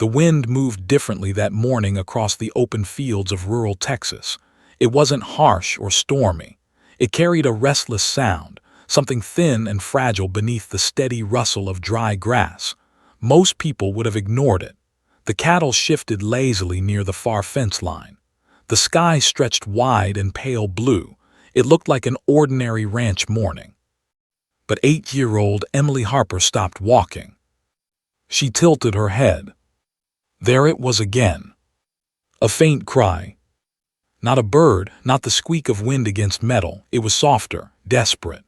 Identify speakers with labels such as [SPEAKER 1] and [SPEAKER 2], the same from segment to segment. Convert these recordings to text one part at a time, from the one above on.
[SPEAKER 1] The wind moved differently that morning across the open fields of rural Texas. It wasn't harsh or stormy. It carried a restless sound, something thin and fragile beneath the steady rustle of dry grass. Most people would have ignored it. The cattle shifted lazily near the far fence line. The sky stretched wide and pale blue. It looked like an ordinary ranch morning. But 8-year-old Emily Harper stopped walking. She tilted her head. There it was again. A faint cry. Not a bird, not the squeak of wind against metal. It was softer, desperate.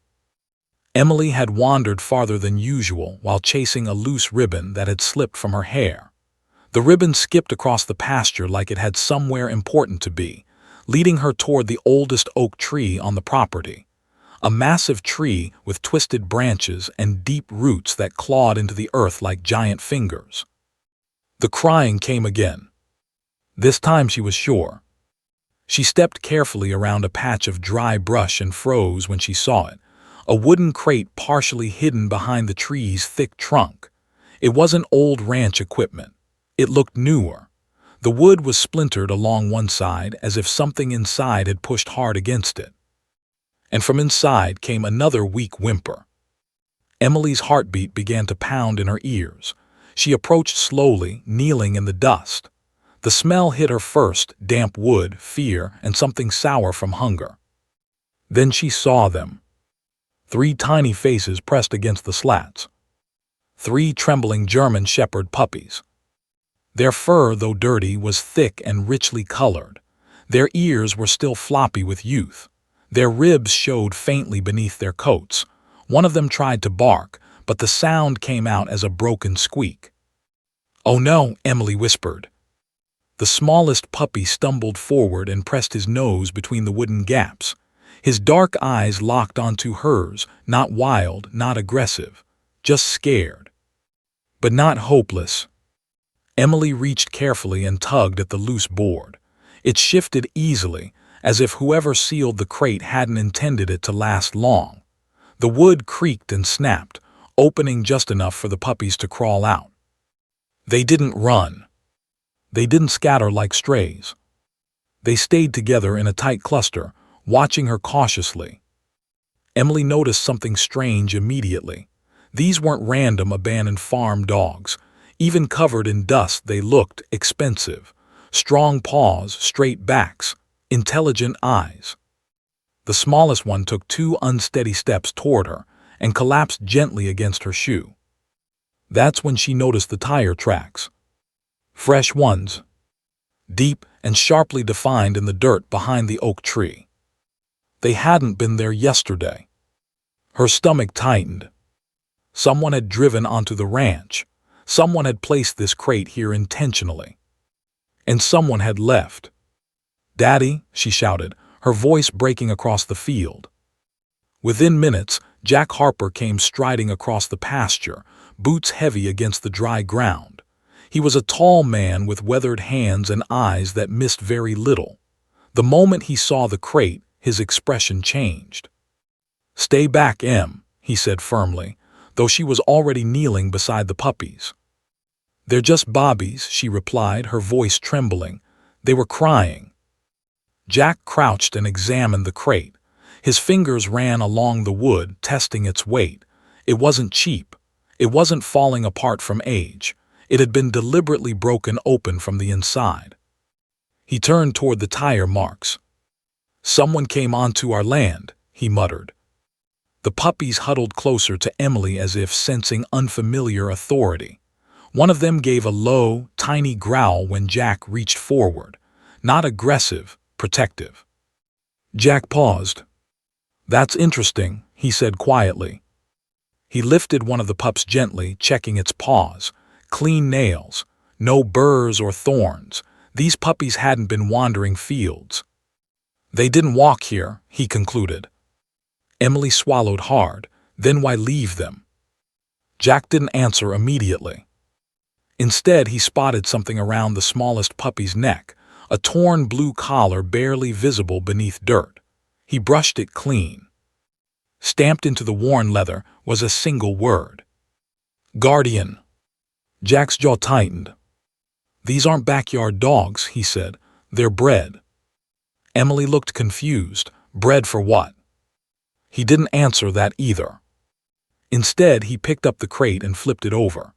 [SPEAKER 1] Emily had wandered farther than usual while chasing a loose ribbon that had slipped from her hair. The ribbon skipped across the pasture like it had somewhere important to be, leading her toward the oldest oak tree on the property. A massive tree with twisted branches and deep roots that clawed into the earth like giant fingers. The crying came again. This time she was sure. She stepped carefully around a patch of dry brush and froze when she saw it, a wooden crate partially hidden behind the tree's thick trunk. It wasn't old ranch equipment. It looked newer. The wood was splintered along one side as if something inside had pushed hard against it. And from inside came another weak whimper. Emily's heartbeat began to pound in her ears. She approached slowly, kneeling in the dust. The smell hit her first, damp wood, fear, and something sour from hunger. Then she saw them. 3 tiny faces pressed against the slats. 3 trembling German shepherd puppies. Their fur, though dirty, was thick and richly colored. Their ears were still floppy with youth. Their ribs showed faintly beneath their coats. One of them tried to bark, but the sound came out as a broken squeak. "Oh no," Emily whispered. The smallest puppy stumbled forward and pressed his nose between the wooden gaps. His dark eyes locked onto hers, not wild, not aggressive, just scared. But not hopeless. Emily reached carefully and tugged at the loose board. It shifted easily, as if whoever sealed the crate hadn't intended it to last long. The wood creaked and snapped, opening just enough for the puppies to crawl out. They didn't run. They didn't scatter like strays. They stayed together in a tight cluster, watching her cautiously. Emily noticed something strange immediately. These weren't random abandoned farm dogs. Even covered in dust, they looked expensive. Strong paws, straight backs, intelligent eyes. The smallest one took 2 unsteady steps toward her and collapsed gently against her shoe. That's when she noticed the tire tracks. Fresh ones, deep and sharply defined in the dirt behind the oak tree. They hadn't been there yesterday. Her stomach tightened. Someone had driven onto the ranch. Someone had placed this crate here intentionally. And someone had left. "Daddy," she shouted, her voice breaking across the field. Within minutes, Jack Harper came striding across the pasture, boots heavy against the dry ground. He was a tall man with weathered hands and eyes that missed very little. The moment he saw the crate, his expression changed. "Stay back, Em," he said firmly, though she was already kneeling beside the puppies. "They're just Bobbies," she replied, her voice trembling. "They were crying." Jack crouched and examined the crate. His fingers ran along the wood, testing its weight. It wasn't cheap. It wasn't falling apart from age. It had been deliberately broken open from the inside. He turned toward the tire marks. "Someone came onto our land," he muttered. The puppies huddled closer to Emily as if sensing unfamiliar authority. One of them gave a low, tiny growl when Jack reached forward. Not aggressive, protective. Jack paused. "That's interesting," he said quietly. He lifted one of the pups gently, checking its paws. Clean nails. No burrs or thorns. These puppies hadn't been wandering fields. "They didn't walk here," he concluded. Emily swallowed hard. Then why leave them? Jack didn't answer immediately. Instead, he spotted something around the smallest puppy's neck, a torn blue collar barely visible beneath dirt. He brushed it clean. Stamped into the worn leather was a single word. "Guardian." Jack's jaw tightened. "These aren't backyard dogs," he said. "They're bred." Emily looked confused. Bred for what? He didn't answer that either. Instead, he picked up the crate and flipped it over.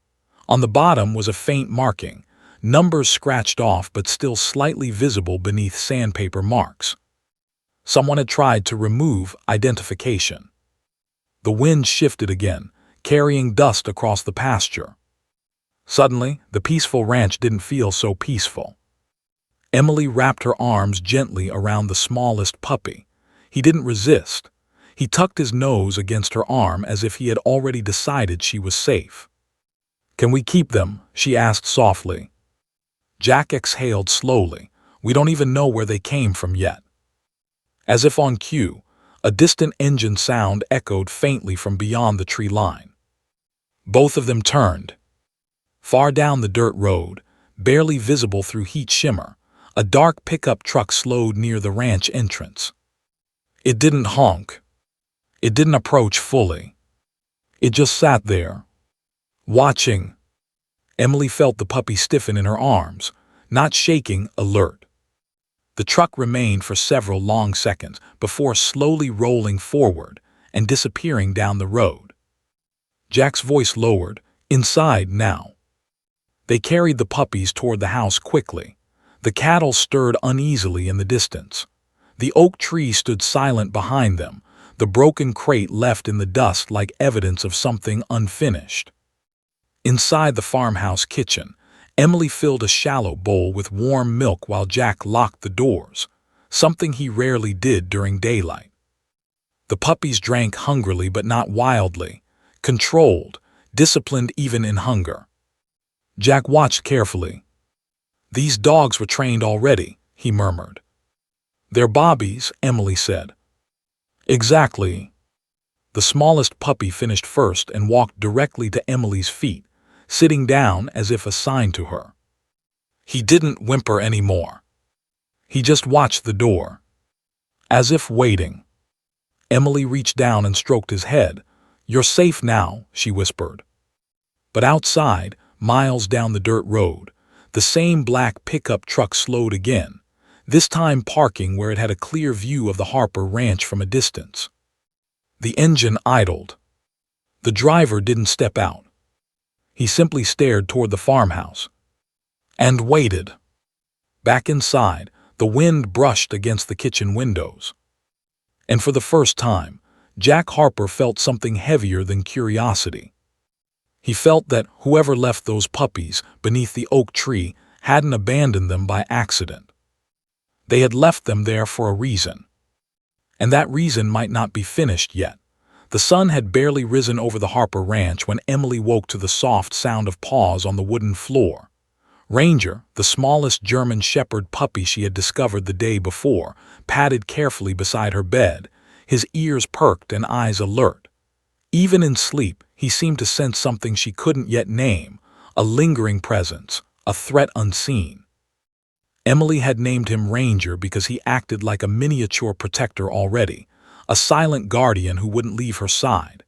[SPEAKER 1] On the bottom was a faint marking, numbers scratched off but still slightly visible beneath sandpaper marks. Someone had tried to remove identification. The wind shifted again, carrying dust across the pasture. Suddenly, the peaceful ranch didn't feel so peaceful. Emily wrapped her arms gently around the smallest puppy. He didn't resist. He tucked his nose against her arm as if he had already decided she was safe. "Can we keep them?" she asked softly. Jack exhaled slowly. "We don't even know where they came from yet." As if on cue, a distant engine sound echoed faintly from beyond the tree line. Both of them turned. Far down the dirt road, barely visible through heat shimmer, a dark pickup truck slowed near the ranch entrance. It didn't honk. It didn't approach fully. It just sat there, watching. Emily felt the puppy stiffen in her arms, not shaking, alert. The truck remained for several long seconds before slowly rolling forward and disappearing down the road. Jack's voice lowered. "Inside now." They carried the puppies toward the house quickly. The cattle stirred uneasily in the distance. The oak tree stood silent behind them, the broken crate left in the dust like evidence of something unfinished. Inside the farmhouse kitchen, Emily filled a shallow bowl with warm milk while Jack locked the doors, something he rarely did during daylight. The puppies drank hungrily but not wildly, controlled, disciplined even in hunger. Jack watched carefully. "These dogs were trained already," he murmured. "They're Bobbies," Emily said. "Exactly." The smallest puppy finished first and walked directly to Emily's feet, sitting down as if assigned to her. He didn't whimper anymore. He just watched the door, as if waiting. Emily reached down and stroked his head. "You're safe now," she whispered. But outside, miles down the dirt road, the same black pickup truck slowed again, this time parking where it had a clear view of the Harper Ranch from a distance. The engine idled. The driver didn't step out. He simply stared toward the farmhouse and waited. Back inside, the wind brushed against the kitchen windows. And for the first time, Jack Harper felt something heavier than curiosity. He felt that whoever left those puppies beneath the oak tree hadn't abandoned them by accident. They had left them there for a reason. And that reason might not be finished yet. The sun had barely risen over the Harper Ranch when Emily woke to the soft sound of paws on the wooden floor. Ranger, the smallest German Shepherd puppy she had discovered the day before, padded carefully beside her bed, his ears perked and eyes alert. Even in sleep, he seemed to sense something she couldn't yet name, a lingering presence, a threat unseen. Emily had named him Ranger because he acted like a miniature protector already, a silent guardian who wouldn't leave her side.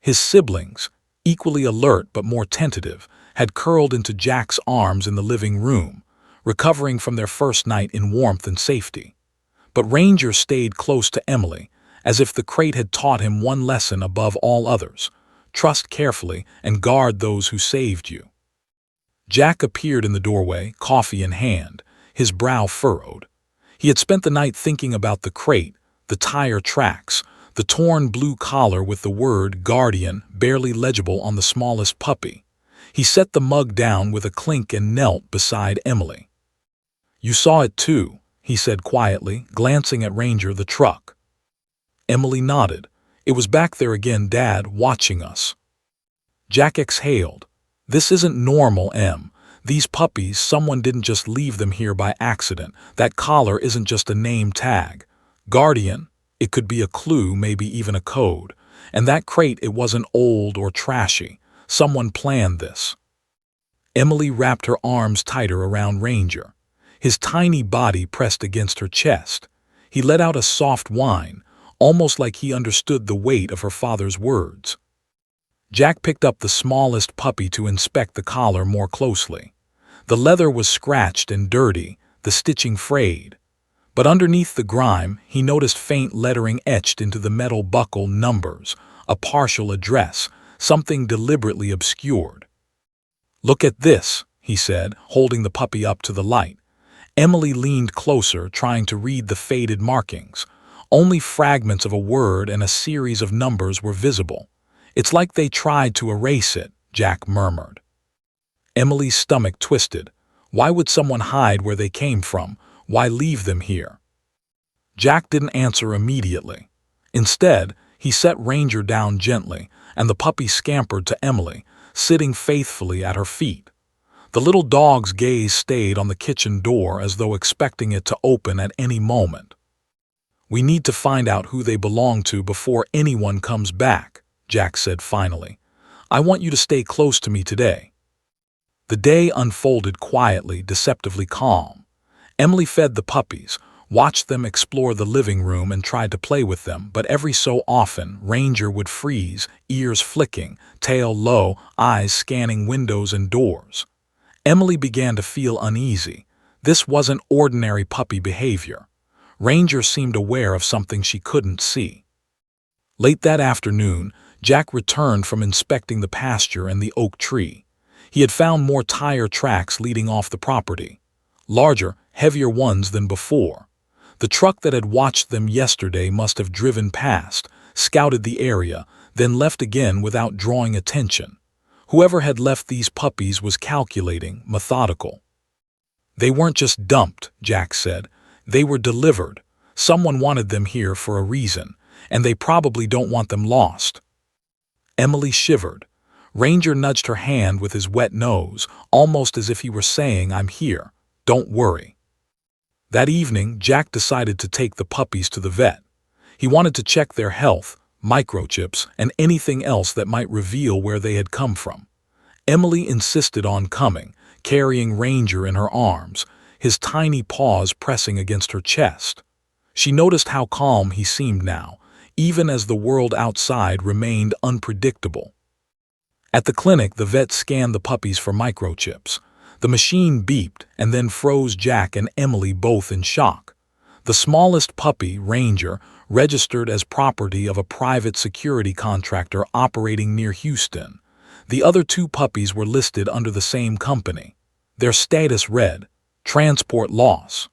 [SPEAKER 1] His siblings, equally alert but more tentative, had curled into Jack's arms in the living room, recovering from their first night in warmth and safety. But Ranger stayed close to Emily, as if the crate had taught him one lesson above all others: trust carefully and guard those who saved you. Jack appeared in the doorway, coffee in hand, his brow furrowed. He had spent the night thinking about the crate, the tire tracks, the torn blue collar with the word "Guardian" barely legible on the smallest puppy. He set the mug down with a clink and knelt beside Emily. "You saw it too," he said quietly, glancing at Ranger the truck. Emily nodded. "It was back there again, Dad, watching us." Jack exhaled. "This isn't normal, Em. These puppies, someone didn't just leave them here by accident. That collar isn't just a name tag. Guardian, it could be a clue, maybe even a code. And that crate, it wasn't old or trashy. Someone planned this." Emily wrapped her arms tighter around Ranger. His tiny body pressed against her chest. He let out a soft whine, almost like he understood the weight of her father's words. Jack picked up the smallest puppy to inspect the collar more closely. The leather was scratched and dirty, the stitching frayed. But underneath the grime, he noticed faint lettering etched into the metal buckle: numbers, a partial address, something deliberately obscured. "Look at this," he said, holding the puppy up to the light. Emily leaned closer, trying to read the faded markings. Only fragments of a word and a series of numbers were visible. "It's like they tried to erase it," Jack murmured. Emily's stomach twisted. Why would someone hide where they came from? Why leave them here? Jack didn't answer immediately. Instead, he set Ranger down gently, and the puppy scampered to Emily, sitting faithfully at her feet. The little dog's gaze stayed on the kitchen door as though expecting it to open at any moment. "We need to find out who they belong to before anyone comes back," Jack said finally. "I want you to stay close to me today." The day unfolded quietly, deceptively calm. Emily fed the puppies, watched them explore the living room, and tried to play with them, but every so often Ranger would freeze, ears flicking, tail low, eyes scanning windows and doors. Emily began to feel uneasy. This wasn't ordinary puppy behavior. Ranger seemed aware of something she couldn't see. Late that afternoon, Jack returned from inspecting the pasture and the oak tree. He had found more tire tracks leading off the property. Larger, heavier ones than before. The truck that had watched them yesterday must have driven past, scouted the area, then left again without drawing attention. Whoever had left these puppies was calculating, methodical. "They weren't just dumped," Jack said. "They were delivered. Someone wanted them here for a reason, and they probably don't want them lost." Emily shivered. Ranger nudged her hand with his wet nose, almost as if he were saying, "I'm here. Don't worry." That evening, Jack decided to take the puppies to the vet. He wanted to check their health, microchips, and anything else that might reveal where they had come from. Emily insisted on coming, carrying Ranger in her arms, his tiny paws pressing against her chest. She noticed how calm he seemed now, even as the world outside remained unpredictable. At the clinic, the vet scanned the puppies for microchips. The machine beeped and then froze Jack and Emily both in shock. The smallest puppy, Ranger, registered as property of a private security contractor operating near Houston. The other two puppies were listed under the same company. Their status read, "Transport loss."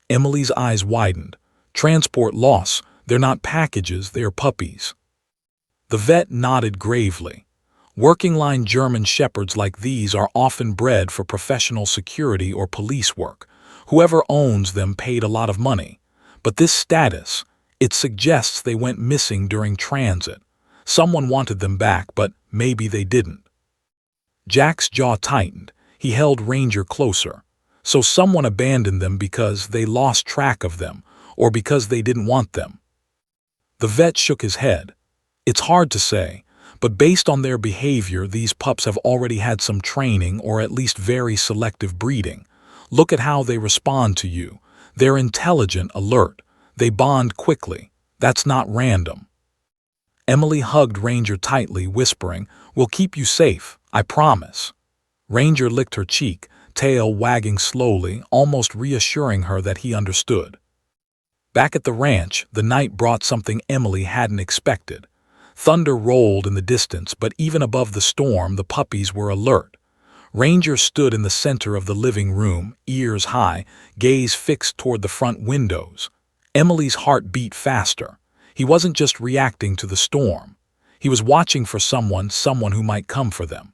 [SPEAKER 1] Emily's eyes widened. "Transport loss? They're not packages, they're puppies." The vet nodded gravely. Working-line German shepherds like these are often bred for professional security or police work. Whoever owns them paid a lot of money. But this status, it suggests they went missing during transit. Someone wanted them back, but maybe they didn't. Jack's jaw tightened. He held Ranger closer. So someone abandoned them because they lost track of them, or because they didn't want them. The vet shook his head. "It's hard to say. But based on their behavior, these pups have already had some training or at least very selective breeding. Look at how they respond to you. They're intelligent, alert. They bond quickly. That's not random." Emily hugged Ranger tightly, whispering, "We'll keep you safe, I promise." Ranger licked her cheek, tail wagging slowly, almost reassuring her that he understood. Back at the ranch, the night brought something Emily hadn't expected. Thunder rolled in the distance, but even above the storm, the puppies were alert. Ranger stood in the center of the living room, ears high, gaze fixed toward the front windows. Emily's heart beat faster. He wasn't just reacting to the storm. He was watching for someone who might come for them.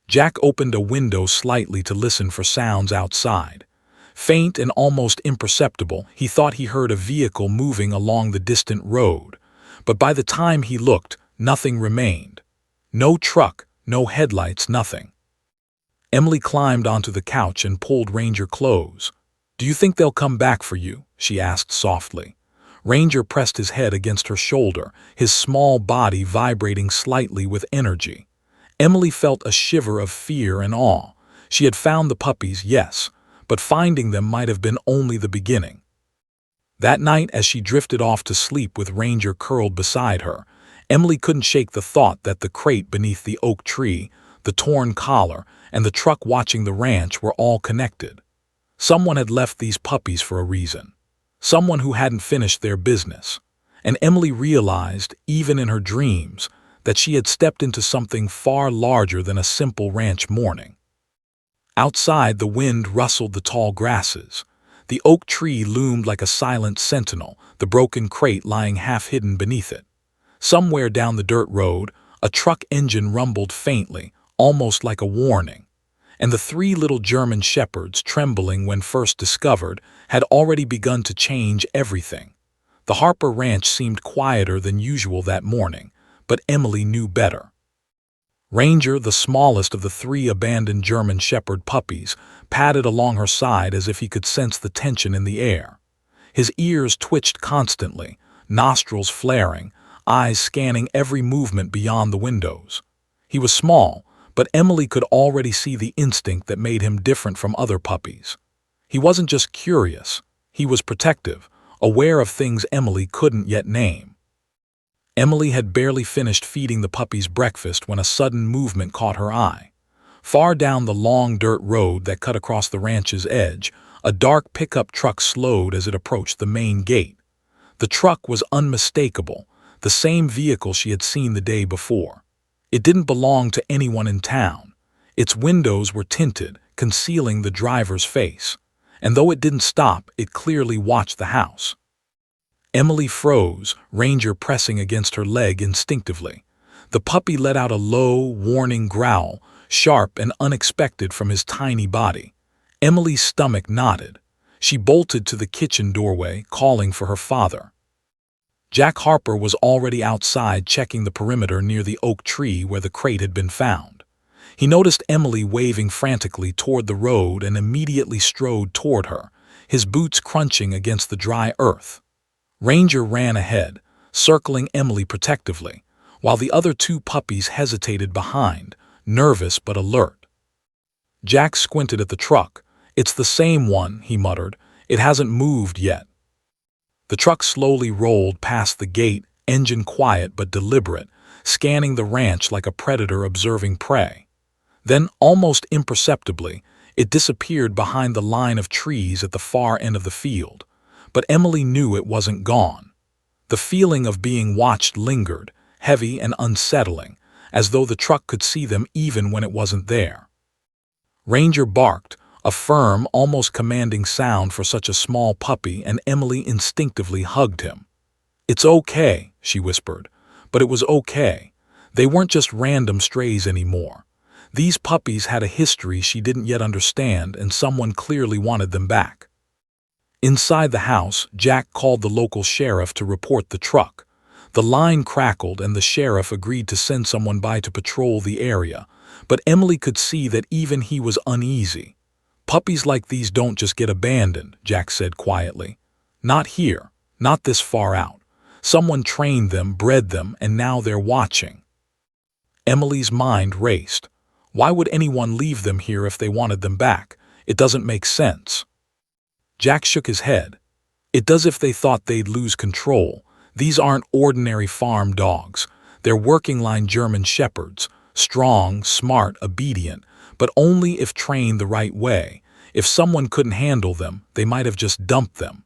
[SPEAKER 1] Jack opened a window slightly to listen for sounds outside. Faint and almost imperceptible, he thought he heard a vehicle moving along the distant road. But by the time he looked, nothing remained. No truck, no headlights, nothing. Emily climbed onto the couch and pulled Ranger close. "Do you think they'll come back for you?" she asked softly. Ranger pressed his head against her shoulder, his small body vibrating slightly with energy. Emily felt a shiver of fear and awe. She had found the puppies, yes, but finding them might have been only the beginning. That night, as she drifted off to sleep with Ranger curled beside her, Emily couldn't shake the thought that the crate beneath the oak tree, the the torn collar, and the truck watching the ranch were all connected. Someone had left these puppies for a reason. Someone who hadn't finished their business. And Emily realized, even in her dreams, that she had stepped into something far larger than a simple ranch morning. Outside, the wind rustled the tall grasses. The oak tree loomed like a silent sentinel, the broken crate lying half-hidden beneath it. Somewhere down the dirt road, a truck engine rumbled faintly, almost like a warning. And the three little German shepherds, trembling when first discovered, had already begun to change everything. The Harper Ranch seemed quieter than usual that morning, but Emily knew better. Ranger, the smallest of the three abandoned German shepherd puppies, padded along her side as if he could sense the tension in the air. His ears twitched constantly, nostrils flaring, eyes scanning every movement beyond the windows. He was small, but Emily could already see the instinct that made him different from other puppies. He wasn't just curious, he was protective, aware of things Emily couldn't yet name. Emily had barely finished feeding the puppies breakfast when a sudden movement caught her eye. Far down the long dirt road that cut across the ranch's edge, a dark pickup truck slowed as it approached the main gate. The truck was unmistakable, the same vehicle she had seen the day before. It didn't belong to anyone in town. Its windows were tinted, concealing the driver's face. And though it didn't stop, it clearly watched the house. Emily froze, Ranger pressing against her leg instinctively. The puppy let out a low, warning growl, sharp and unexpected from his tiny body. Emily's stomach knotted. She bolted to the kitchen doorway, calling for her father. Jack Harper was already outside checking the perimeter near the oak tree where the crate had been found. He noticed Emily waving frantically toward the road and immediately strode toward her, his boots crunching against the dry earth. Ranger ran ahead, circling Emily protectively, while the other two puppies hesitated behind, nervous but alert. Jack squinted at the truck. "It's the same one," he muttered. "It hasn't moved yet." The truck slowly rolled past the gate, engine quiet but deliberate, scanning the ranch like a predator observing prey. Then, almost imperceptibly, it disappeared behind the line of trees at the far end of the field. But Emily knew it wasn't gone. The feeling of being watched lingered, heavy and unsettling, as though the truck could see them even when it wasn't there. Ranger barked, a firm, almost commanding sound for such a small puppy, and Emily instinctively hugged him. "It's okay," she whispered, but it was okay. They weren't just random strays anymore. These puppies had a history she didn't yet understand, and someone clearly wanted them back. Inside the house, Jack called the local sheriff to report the truck. The line crackled and the sheriff agreed to send someone by to patrol the area, but Emily could see that even he was uneasy. "Puppies like these don't just get abandoned," Jack said quietly. "Not here, not this far out. Someone trained them, bred them, and now they're watching." Emily's mind raced. Why would anyone leave them here if they wanted them back? It doesn't make sense. Jack shook his head. "It does if they thought they'd lose control. These aren't ordinary farm dogs. They're working-line German shepherds, strong, smart, obedient, but only if trained the right way. If someone couldn't handle them, they might have just dumped them."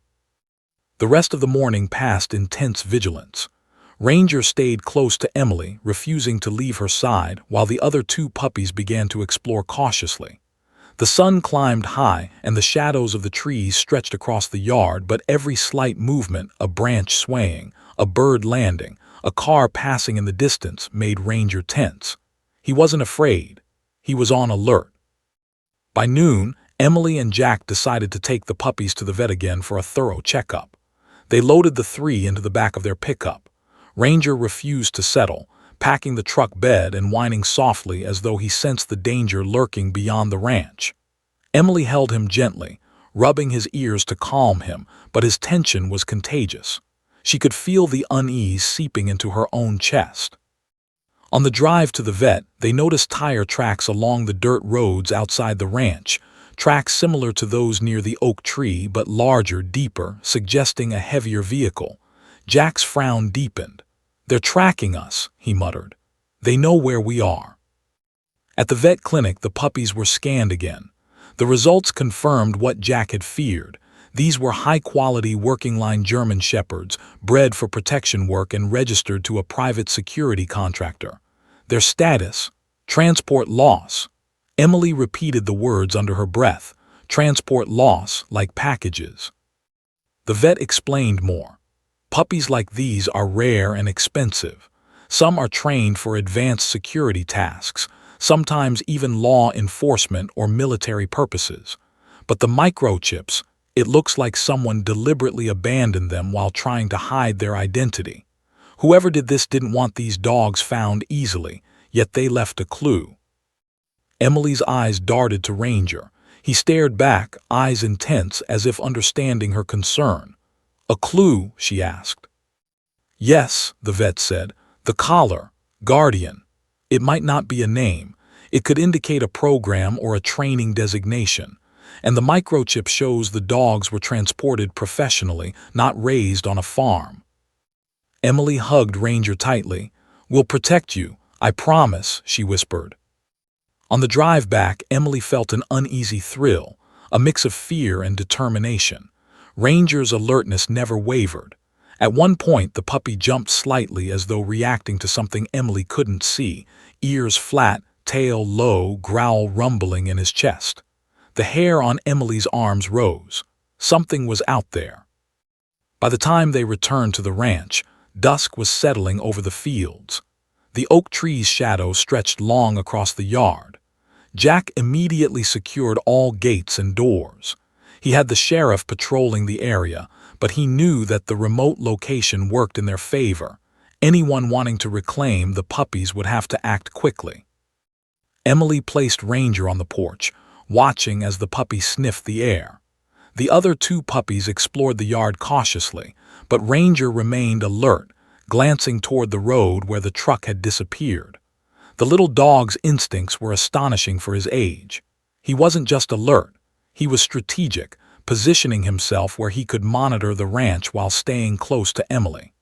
[SPEAKER 1] The rest of the morning passed in tense vigilance. Ranger stayed close to Emily, refusing to leave her side, while the other two puppies began to explore cautiously. The sun climbed high, and the shadows of the trees stretched across the yard, but every slight movement, a branch swaying, a bird landing, a car passing in the distance, made Ranger tense. He wasn't afraid. He was on alert. By noon, Emily and Jack decided to take the puppies to the vet again for a thorough checkup. They loaded the three into the back of their pickup. Ranger refused to settle, packing the truck bed and whining softly as though he sensed the danger lurking beyond the ranch. Emily held him gently, rubbing his ears to calm him, but his tension was contagious. She could feel the unease seeping into her own chest. On the drive to the vet, they noticed tire tracks along the dirt roads outside the ranch, tracks similar to those near the oak tree but larger, deeper, suggesting a heavier vehicle. Jack's frown deepened. "They're tracking us," he muttered. "They know where we are." At the vet clinic, the puppies were scanned again. The results confirmed what Jack had feared. These were high-quality working-line German Shepherds, bred for protection work and registered to a private security contractor. Their status: transport loss. Emily repeated the words under her breath. Transport loss, like packages. The vet explained more. Puppies like these are rare and expensive. Some are trained for advanced security tasks, sometimes even law enforcement or military purposes. But the microchips, it looks like someone deliberately abandoned them while trying to hide their identity. Whoever did this didn't want these dogs found easily, yet they left a clue. Emily's eyes darted to Ranger. He stared back, eyes intense as if understanding her concern. "A clue?" she asked. "Yes," the vet said. "The collar, Guardian. It might not be a name. It could indicate a program or a training designation. And the microchip shows the dogs were transported professionally, not raised on a farm." Emily hugged Ranger tightly. "We'll protect you, I promise," she whispered. On the drive back, Emily felt an uneasy thrill, a mix of fear and determination. Ranger's alertness never wavered. At one point, the puppy jumped slightly as though reacting to something Emily couldn't see, ears flat, tail low, growl rumbling in his chest. The hair on Emily's arms rose. Something was out there. By the time they returned to the ranch, dusk was settling over the fields. The oak tree's shadow stretched long across the yard. Jack immediately secured all gates and doors. He had the sheriff patrolling the area, but he knew that the remote location worked in their favor. Anyone wanting to reclaim the puppies would have to act quickly. Emily placed Ranger on the porch, watching as the puppy sniffed the air. The other two puppies explored the yard cautiously, but Ranger remained alert, glancing toward the road where the truck had disappeared. The little dog's instincts were astonishing for his age. He wasn't just alert, he was strategic, positioning himself where he could monitor the ranch while staying close to Emily.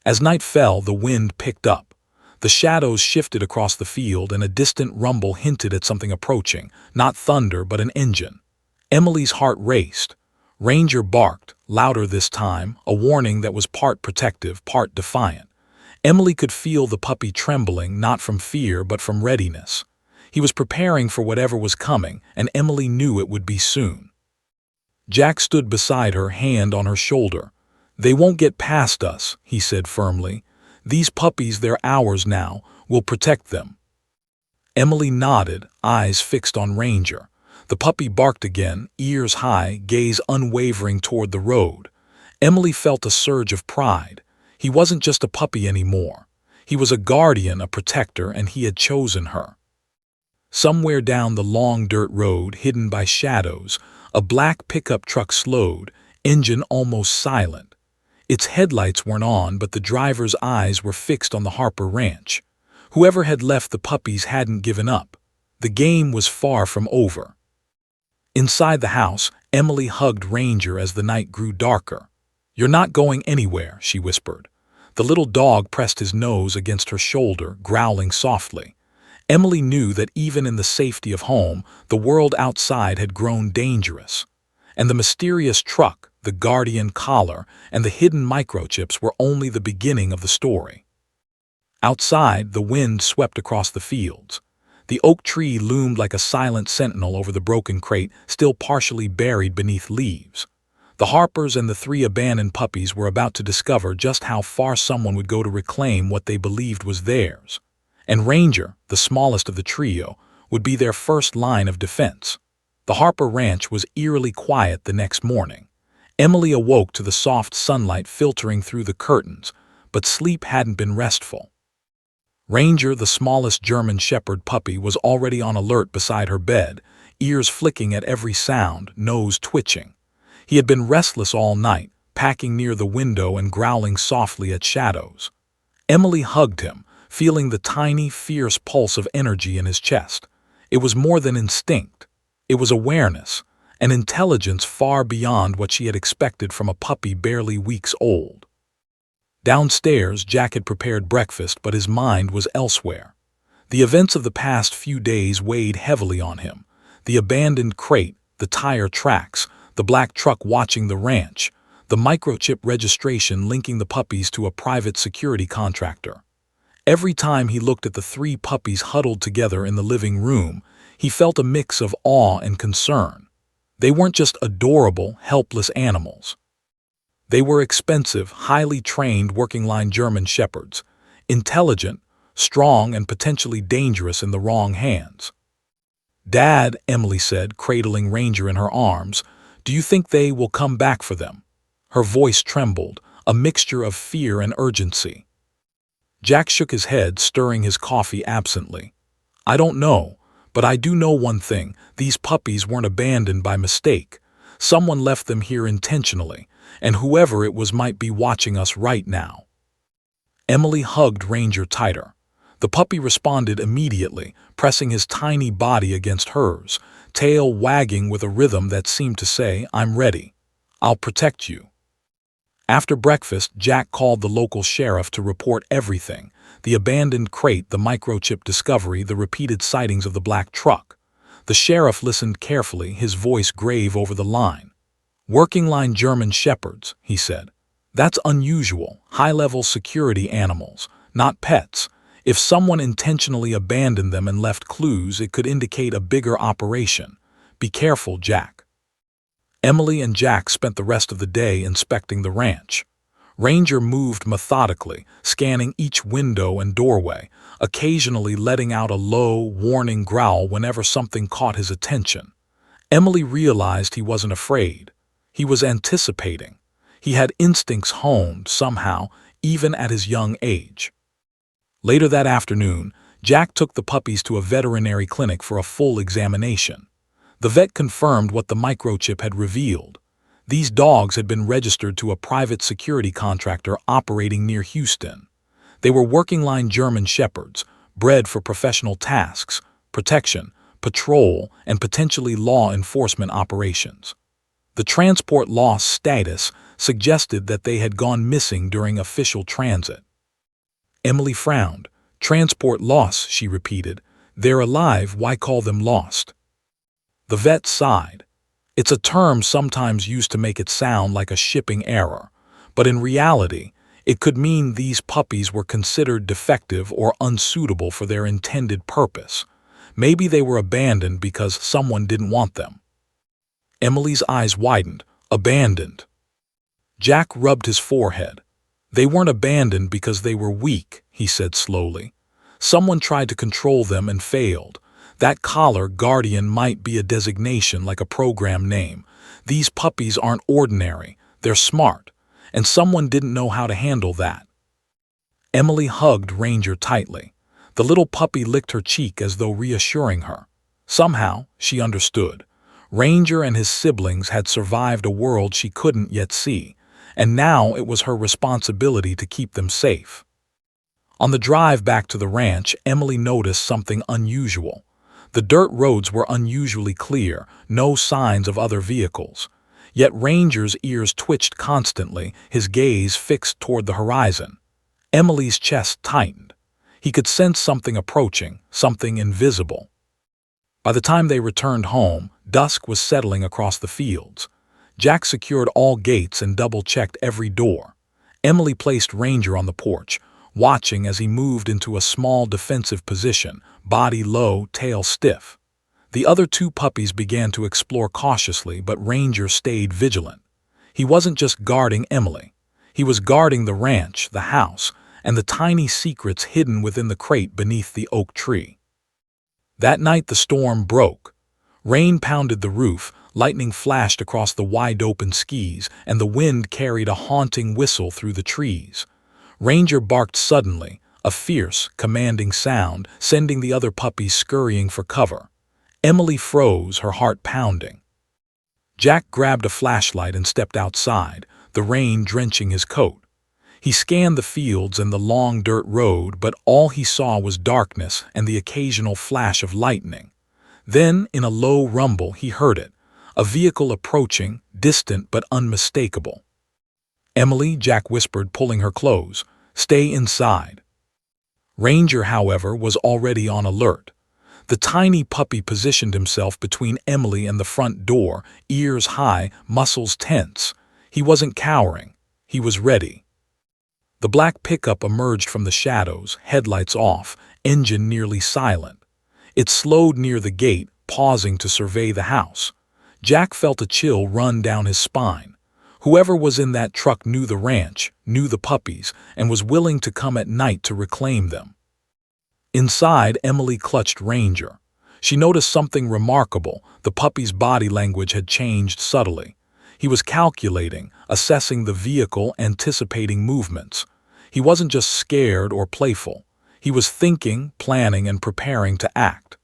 [SPEAKER 1] As night fell, the wind picked up. The shadows shifted across the field and a distant rumble hinted at something approaching, not thunder but an engine. Emily's heart raced. Ranger barked, louder this time, a warning that was part protective, part defiant. Emily could feel the puppy trembling, not from fear but from readiness. He was preparing for whatever was coming, and Emily knew it would be soon. Jack stood beside her, hand on her shoulder. "They won't get past us," he said firmly. "These puppies, they're ours now. We'll protect them." Emily nodded, eyes fixed on Ranger. The puppy barked again, ears high, gaze unwavering toward the road. Emily felt a surge of pride. He wasn't just a puppy anymore. He was a guardian, a protector, and he had chosen her. Somewhere down the long dirt road, hidden by shadows, a black pickup truck slowed, engine almost silent. Its headlights weren't on, but the driver's eyes were fixed on the Harper Ranch. Whoever had left the puppies hadn't given up. The game was far from over. Inside the house, Emily hugged Ranger as the night grew darker. "You're not going anywhere," she whispered. The little dog pressed his nose against her shoulder, growling softly. Emily knew that even in the safety of home, the world outside had grown dangerous. And the mysterious truck, the guardian collar, and the hidden microchips were only the beginning of the story. Outside, the wind swept across the fields. The oak tree loomed like a silent sentinel over the broken crate, still partially buried beneath leaves. The Harpers and the three abandoned puppies were about to discover just how far someone would go to reclaim what they believed was theirs. And Ranger, the smallest of the trio, would be their first line of defense. The Harper Ranch was eerily quiet the next morning. Emily awoke to the soft sunlight filtering through the curtains, but sleep hadn't been restful. Ranger, the smallest German Shepherd puppy, was already on alert beside her bed, ears flicking at every sound, nose twitching. He had been restless all night, packing near the window and growling softly at shadows. Emily hugged him, feeling the tiny, fierce pulse of energy in his chest. It was more than instinct. It was awareness, an intelligence far beyond what she had expected from a puppy barely weeks old. Downstairs, Jack had prepared breakfast, but his mind was elsewhere. The events of the past few days weighed heavily on him. The abandoned crate, the tire tracks, the black truck watching the ranch, the microchip registration linking the puppies to a private security contractor. Every time he looked at the three puppies huddled together in the living room, he felt a mix of awe and concern. They weren't just adorable, helpless animals. They were expensive, highly trained working-line German shepherds, intelligent, strong, and potentially dangerous in the wrong hands. "Dad," Emily said, cradling Ranger in her arms, "do you think they will come back for them?" Her voice trembled, a mixture of fear and urgency. Jack shook his head, stirring his coffee absently. "I don't know, but I do know one thing. These puppies weren't abandoned by mistake. Someone left them here intentionally, and whoever it was might be watching us right now." Emily hugged Ranger tighter. The puppy responded immediately, pressing his tiny body against hers, tail wagging with a rhythm that seemed to say, "I'm ready. I'll protect you." After breakfast, Jack called the local sheriff to report everything: the abandoned crate, the microchip discovery, the repeated sightings of the black truck. The sheriff listened carefully, his voice grave over the line. "Working-line German shepherds," he said. "That's unusual, high-level security animals, not pets. If someone intentionally abandoned them and left clues, it could indicate a bigger operation. Be careful, Jack." Emily and Jack spent the rest of the day inspecting the ranch. Ranger moved methodically, scanning each window and doorway, occasionally letting out a low, warning growl whenever something caught his attention. Emily realized he wasn't afraid. He was anticipating. He had instincts honed, somehow, even at his young age. Later that afternoon, Jack took the puppies to a veterinary clinic for a full examination. The vet confirmed what the microchip had revealed. These dogs had been registered to a private security contractor operating near Houston. They were working-line German shepherds, bred for professional tasks, protection, patrol, and potentially law enforcement operations. The transport loss status suggested that they had gone missing during official transit. Emily frowned. "Transport loss," she repeated. "They're alive, why call them lost?" The vet sighed. "It's a term sometimes used to make it sound like a shipping error, but in reality, it could mean these puppies were considered defective or unsuitable for their intended purpose. Maybe they were abandoned because someone didn't want them." Emily's eyes widened. "Abandoned?" Jack rubbed his forehead. "They weren't abandoned because they were weak," he said slowly. "Someone tried to control them and failed. That collar, guardian, might be a designation, like a program name. These puppies aren't ordinary, they're smart, and someone didn't know how to handle that." Emily hugged Ranger tightly. The little puppy licked her cheek as though reassuring her. Somehow, she understood. Ranger and his siblings had survived a world she couldn't yet see, and now it was her responsibility to keep them safe. On the drive back to the ranch, Emily noticed something unusual. The dirt roads were unusually clear, no signs of other vehicles. Yet Ranger's ears twitched constantly, his gaze fixed toward the horizon. Emily's chest tightened. He could sense something approaching, something invisible. By the time they returned home, dusk was settling across the fields. Jack secured all gates and double-checked every door. Emily placed Ranger on the porch, watching as he moved into a small defensive position, body low, tail stiff. The other two puppies began to explore cautiously, but Ranger stayed vigilant. He wasn't just guarding Emily. He was guarding the ranch, the house, and the tiny secrets hidden within the crate beneath the oak tree. That night the storm broke. Rain pounded the roof, lightning flashed across the wide-open skis, and the wind carried a haunting whistle through the trees. Ranger barked suddenly, a fierce, commanding sound, sending the other puppies scurrying for cover. Emily froze, her heart pounding. Jack grabbed a flashlight and stepped outside, the rain drenching his coat. He scanned the fields and the long dirt road, but all he saw was darkness and the occasional flash of lightning. Then, in a low rumble, he heard it, a vehicle approaching, distant but unmistakable. "Emily," Jack whispered, pulling her close, "stay inside." Ranger, however, was already on alert. The tiny puppy positioned himself between Emily and the front door, ears high, muscles tense. He wasn't cowering. He was ready. The black pickup emerged from the shadows, headlights off, engine nearly silent. It slowed near the gate, pausing to survey the house. Jack felt a chill run down his spine. Whoever was in that truck knew the ranch, knew the puppies, and was willing to come at night to reclaim them. Inside, Emily clutched Ranger. She noticed something remarkable. The puppy's body language had changed subtly. He was calculating, assessing the vehicle, anticipating movements. He wasn't just scared or playful. He was thinking, planning, and preparing to act.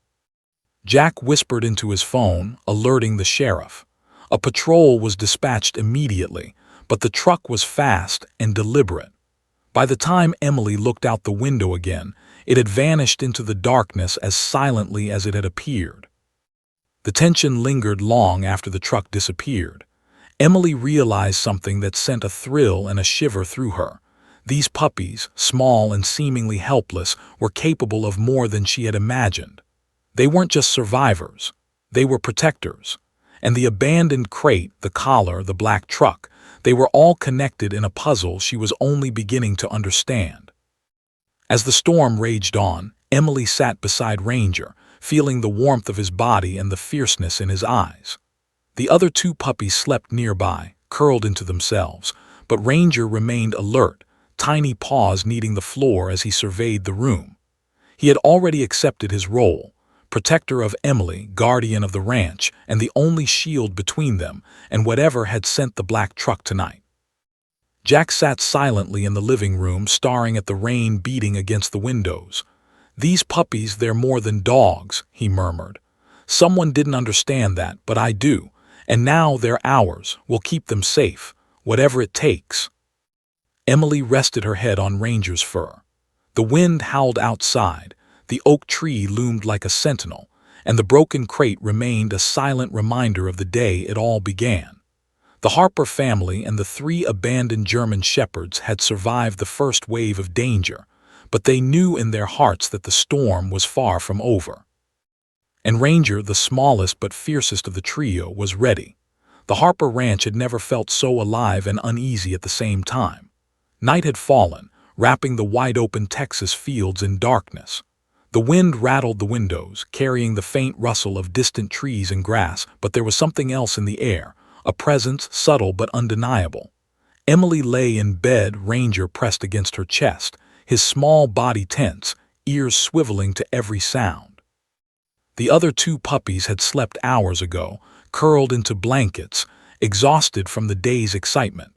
[SPEAKER 1] Jack whispered into his phone, alerting the sheriff. A patrol was dispatched immediately, but the truck was fast and deliberate. By the time Emily looked out the window again, it had vanished into the darkness as silently as it had appeared. The tension lingered long after the truck disappeared. Emily realized something that sent a thrill and a shiver through her. These puppies, small and seemingly helpless, were capable of more than she had imagined. They weren't just survivors. They were protectors. And the abandoned crate, the collar, the black truck, they were all connected in a puzzle she was only beginning to understand. As the storm raged on, Emily sat beside Ranger, feeling the warmth of his body and the fierceness in his eyes. The other two puppies slept nearby, curled into themselves, but Ranger remained alert, tiny paws kneading the floor as he surveyed the room. He had already accepted his role, protector of Emily, guardian of the ranch, and the only shield between them and whatever had sent the black truck tonight. Jack sat silently in the living room, staring at the rain beating against the windows. "These puppies, they're more than dogs," he murmured. "Someone didn't understand that, but I do. And now they're ours. We'll keep them safe, whatever it takes." Emily rested her head on Ranger's fur. The wind howled outside. The oak tree loomed like a sentinel, and the broken crate remained a silent reminder of the day it all began. The Harper family and the 3 abandoned German shepherds had survived the first wave of danger, but they knew in their hearts that the storm was far from over. And Ranger, the smallest but fiercest of the trio, was ready. The Harper ranch had never felt so alive and uneasy at the same time. Night had fallen, wrapping the wide-open Texas fields in darkness. The wind rattled the windows, carrying the faint rustle of distant trees and grass, but there was something else in the air, a presence subtle but undeniable. Emily lay in bed, Ranger pressed against her chest, his small body tense, ears swiveling to every sound. The other 2 puppies had slept hours ago, curled into blankets, exhausted from the day's excitement.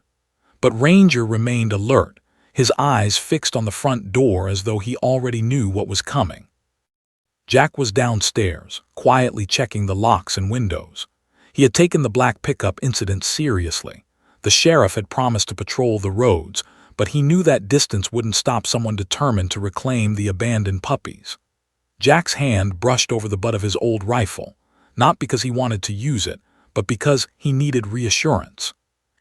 [SPEAKER 1] But Ranger remained alert, his eyes fixed on the front door as though he already knew what was coming. Jack was downstairs, quietly checking the locks and windows. He had taken the black pickup incident seriously. The sheriff had promised to patrol the roads, but he knew that distance wouldn't stop someone determined to reclaim the abandoned puppies. Jack's hand brushed over the butt of his old rifle, not because he wanted to use it, but because he needed reassurance.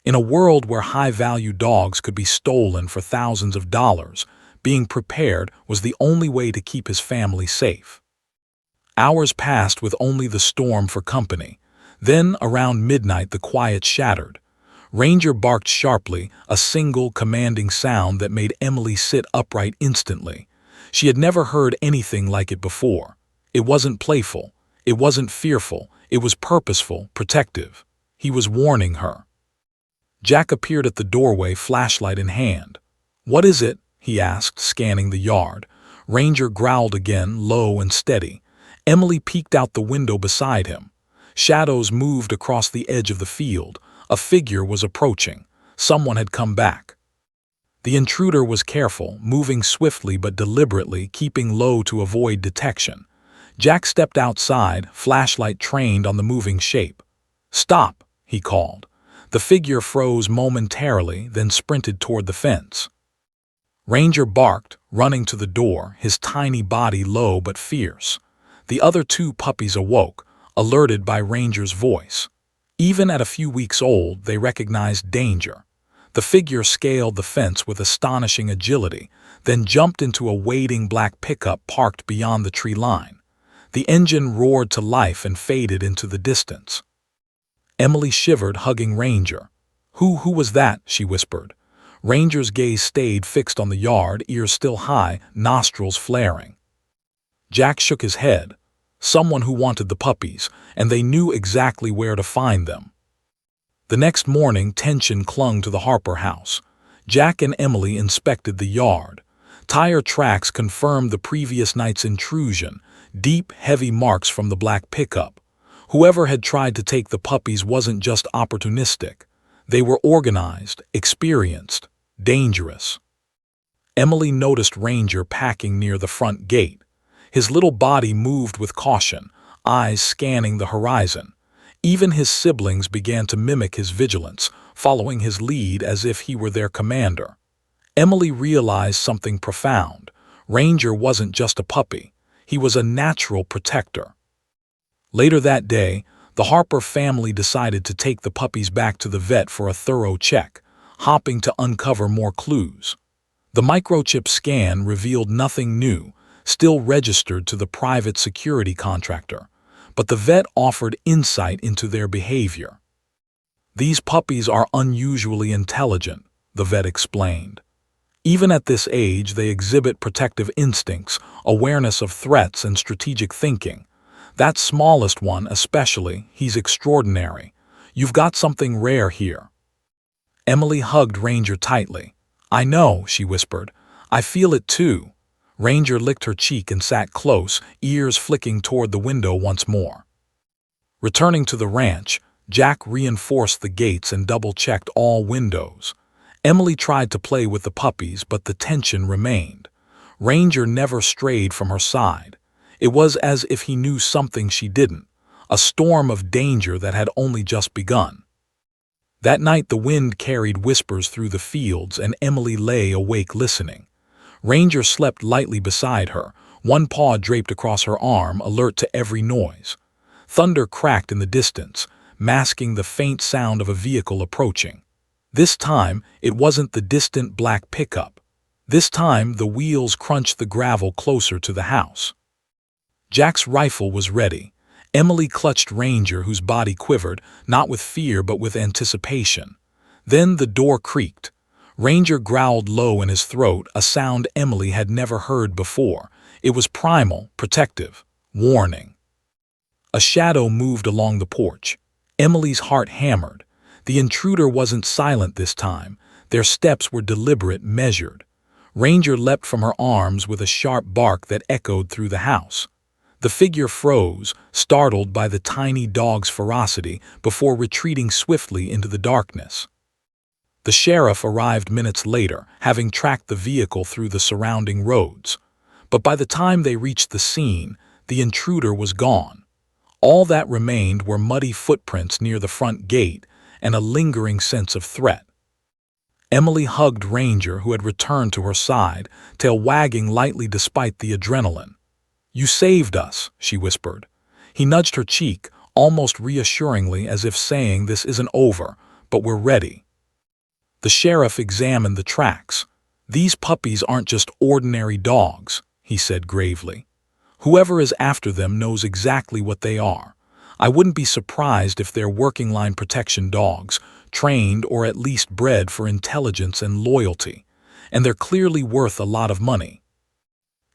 [SPEAKER 1] In a world where high-value dogs could be stolen for thousands of dollars, being prepared was the only way to keep his family safe. Hours passed with only the storm for company. Then, around midnight, the quiet shattered. Ranger barked sharply, a single, commanding sound that made Emily sit upright instantly. She had never heard anything like it before. It wasn't playful. It wasn't fearful. It was purposeful, protective. He was warning her. Jack appeared at the doorway, flashlight in hand. "What is it?" he asked, scanning the yard. Ranger growled again, low and steady. Emily peeked out the window beside him. Shadows moved across the edge of the field. A figure was approaching. Someone had come back. The intruder was careful, moving swiftly but deliberately, keeping low to avoid detection. Jack stepped outside, flashlight trained on the moving shape. "Stop," he called. The figure froze momentarily, then sprinted toward the fence. Ranger barked, running to the door, his tiny body low but fierce. The other 2 puppies awoke, alerted by Ranger's voice. Even at a few weeks old, they recognized danger. The figure scaled the fence with astonishing agility, then jumped into a waiting black pickup parked beyond the tree line. The engine roared to life and faded into the distance. Emily shivered, hugging Ranger. Who was that?" she whispered. Ranger's gaze stayed fixed on the yard, ears still high, nostrils flaring. Jack shook his head. Someone who wanted the puppies, and they knew exactly where to find them. The next morning, tension clung to the Harper house. Jack and Emily inspected the yard. Tire tracks confirmed the previous night's intrusion, deep, heavy marks from the black pickup. Whoever had tried to take the puppies wasn't just opportunistic. They were organized, experienced, dangerous. Emily noticed Ranger packing near the front gate. His little body moved with caution, eyes scanning the horizon. Even his siblings began to mimic his vigilance, following his lead as if he were their commander. Emily realized something profound. Ranger wasn't just a puppy. He was a natural protector. Later that day, the Harper family decided to take the puppies back to the vet for a thorough check, hoping to uncover more clues. The microchip scan revealed nothing new, still registered to the private security contractor, but the vet offered insight into their behavior. "These puppies are unusually intelligent," the vet explained. "Even at this age, they exhibit protective instincts, awareness of threats, and strategic thinking. That smallest one especially, he's extraordinary. You've got something rare here." Emily hugged Ranger tightly. "I know," she whispered. "I feel it too." Ranger licked her cheek and sat close, ears flicking toward the window once more. Returning to the ranch, Jack reinforced the gates and double-checked all windows. Emily tried to play with the puppies, but the tension remained. Ranger never strayed from her side. It was as if he knew something she didn't, a storm of danger that had only just begun. That night the wind carried whispers through the fields, and Emily lay awake listening. Ranger slept lightly beside her, one paw draped across her arm, alert to every noise. Thunder cracked in the distance, masking the faint sound of a vehicle approaching. This time, it wasn't the distant black pickup. This time, the wheels crunched the gravel closer to the house. Jack's rifle was ready. Emily clutched Ranger, whose body quivered, not with fear but with anticipation. Then the door creaked. Ranger growled low in his throat, a sound Emily had never heard before. It was primal, protective, warning. A shadow moved along the porch. Emily's heart hammered. The intruder wasn't silent this time. Their steps were deliberate, measured. Ranger leapt from her arms with a sharp bark that echoed through the house. The figure froze, startled by the tiny dog's ferocity, before retreating swiftly into the darkness. The sheriff arrived minutes later, having tracked the vehicle through the surrounding roads. But by the time they reached the scene, the intruder was gone. All that remained were muddy footprints near the front gate and a lingering sense of threat. Emily hugged Ranger, who had returned to her side, tail wagging lightly despite the adrenaline. "You saved us," she whispered. He nudged her cheek, almost reassuringly, as if saying, "This isn't over, but we're ready." The sheriff examined the tracks. "These puppies aren't just ordinary dogs," he said gravely. "Whoever is after them knows exactly what they are. I wouldn't be surprised if they're working line protection dogs, trained or at least bred for intelligence and loyalty. And they're clearly worth a lot of money."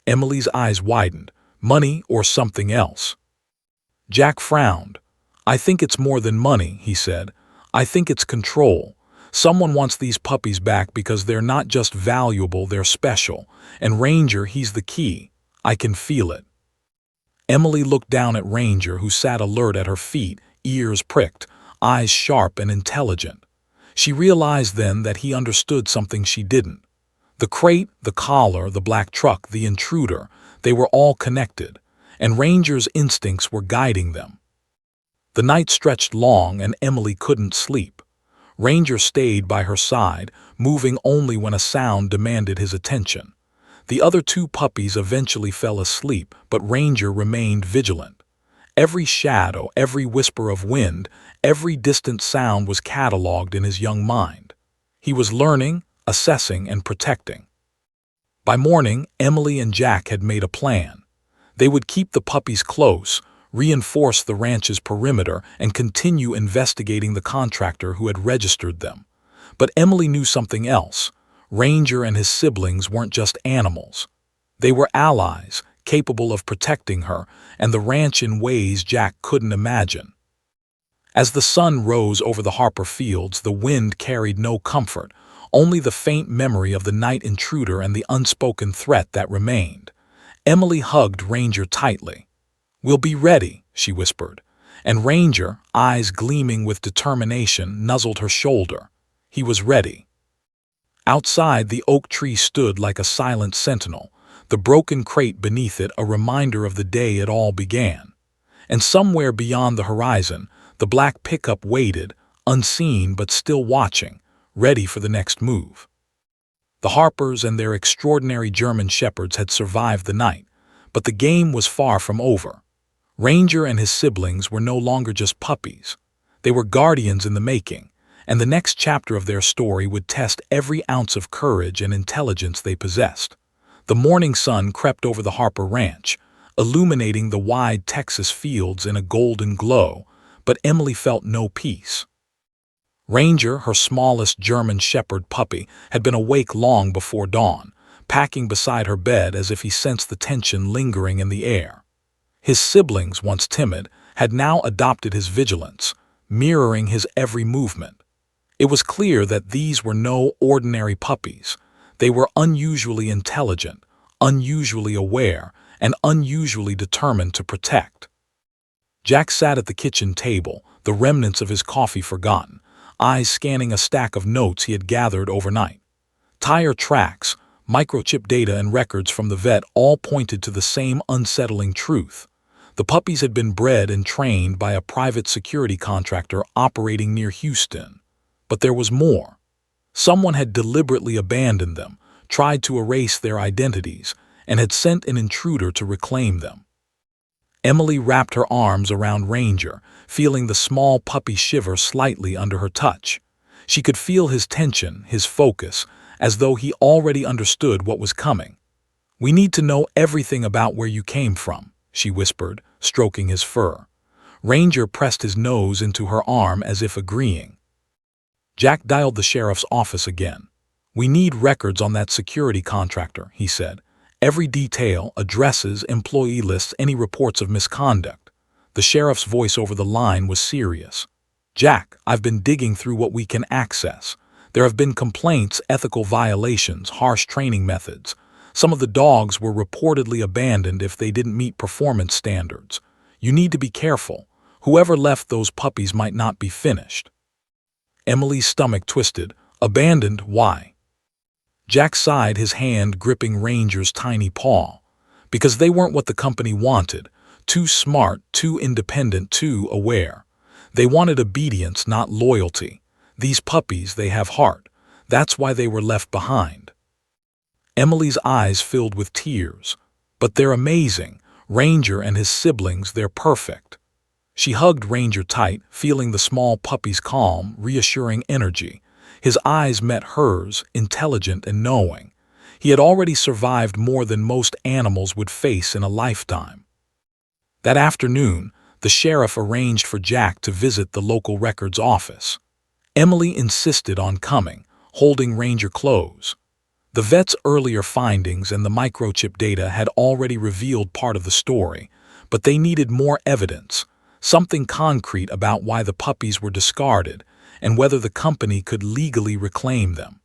[SPEAKER 1] Emily's eyes widened. Money or something else? Jack frowned. "I think it's more than money," he said. "I think it's control. Someone wants these puppies back because they're not just valuable, they're special. And Ranger, he's the key. I can feel it." Emily looked down at Ranger, who sat alert at her feet, ears pricked, eyes sharp and intelligent. She realized then that he understood something she didn't. The crate, the collar, the black truck, the intruder, they were all connected, and Ranger's instincts were guiding them. The night stretched long, and Emily couldn't sleep. Ranger stayed by her side, moving only when a sound demanded his attention. The other two puppies eventually fell asleep, but Ranger remained vigilant. Every shadow, every whisper of wind, every distant sound was catalogued in his young mind. He was learning, assessing, and protecting. By morning, Emily and Jack had made a plan. They would keep the puppies close, reinforce the ranch's perimeter, and continue investigating the contractor who had registered them. But Emily knew something else. Ranger and his siblings weren't just animals. They were allies, capable of protecting her and the ranch in ways Jack couldn't imagine. As the sun rose over the Harper fields, the wind carried no comfort, only the faint memory of the night intruder and the unspoken threat that remained. Emily hugged Ranger tightly. "We'll be ready," she whispered, and Ranger, eyes gleaming with determination, nuzzled her shoulder. He was ready. Outside, the oak tree stood like a silent sentinel, the broken crate beneath it a reminder of the day it all began. And somewhere beyond the horizon, the black pickup waited, unseen but still watching, ready for the next move. The Harpers and their extraordinary German shepherds had survived the night, but the game was far from over. Ranger and his siblings were no longer just puppies. They were guardians in the making, and the next chapter of their story would test every ounce of courage and intelligence they possessed. The morning sun crept over the Harper Ranch, illuminating the wide Texas fields in a golden glow, but Emily felt no peace. Ranger, her smallest German shepherd puppy, had been awake long before dawn, packing beside her bed as if he sensed the tension lingering in the air. His siblings, once timid, had now adopted his vigilance, mirroring his every movement. It was clear that these were no ordinary puppies. They were unusually intelligent, unusually aware, and unusually determined to protect. Jack sat at the kitchen table, the remnants of his coffee forgotten, eyes scanning a stack of notes he had gathered overnight. Tire tracks, microchip data, and records from the vet all pointed to the same unsettling truth. The puppies had been bred and trained by a private security contractor operating near Houston. But there was more. Someone had deliberately abandoned them, tried to erase their identities, and had sent an intruder to reclaim them. Emily wrapped her arms around Ranger, feeling the small puppy shiver slightly under her touch. She could feel his tension, his focus, as though he already understood what was coming. "We need to know everything about where you came from," she whispered, stroking his fur. Ranger pressed his nose into her arm as if agreeing. Jack dialed the sheriff's office again. "We need records on that security contractor," he said. "Every detail, addresses, employee lists, any reports of misconduct." The sheriff's voice over the line was serious. "Jack, I've been digging through what we can access. There have been complaints, ethical violations, harsh training methods. Some of the dogs were reportedly abandoned if they didn't meet performance standards. You need to be careful. Whoever left those puppies might not be finished." Emily's stomach twisted. "Abandoned? Why?" Jack sighed, his hand gripping Ranger's tiny paw. "Because they weren't what the company wanted. Too smart, too independent, too aware. They wanted obedience, not loyalty. These puppies, they have heart. That's why they were left behind." Emily's eyes filled with tears. "But they're amazing. Ranger and his siblings, they're perfect." She hugged Ranger tight, feeling the small puppy's calm, reassuring energy. His eyes met hers, intelligent and knowing. He had already survived more than most animals would face in a lifetime. That afternoon, the sheriff arranged for Jack to visit the local records office. Emily insisted on coming, holding Ranger close. The vet's earlier findings and the microchip data had already revealed part of the story, but they needed more evidence, something concrete about why the puppies were discarded and whether the company could legally reclaim them.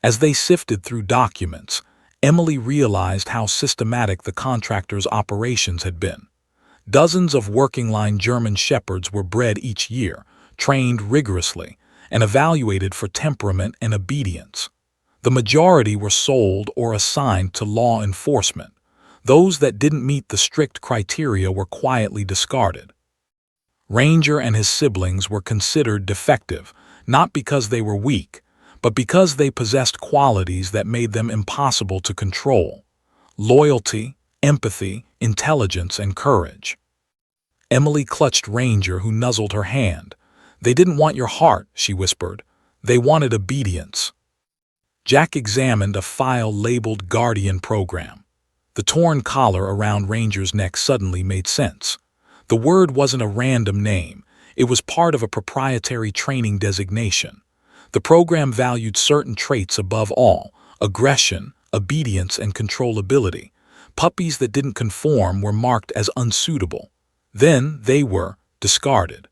[SPEAKER 1] As they sifted through documents, Emily realized how systematic the contractor's operations had been. Dozens of working-line German shepherds were bred each year, trained rigorously, and evaluated for temperament and obedience. The majority were sold or assigned to law enforcement. Those that didn't meet the strict criteria were quietly discarded. Ranger and his siblings were considered defective, not because they were weak, but because they possessed qualities that made them impossible to control: loyalty, empathy, intelligence, and courage. Emily clutched Ranger, who nuzzled her hand. "They didn't want your heart," she whispered. "They wanted obedience." Jack examined a file labeled Guardian Program. The torn collar around Ranger's neck suddenly made sense. The word wasn't a random name. It was part of a proprietary training designation. The program valued certain traits above all: aggression, obedience, and controllability. Puppies that didn't conform were marked as unsuitable. Then they were discarded.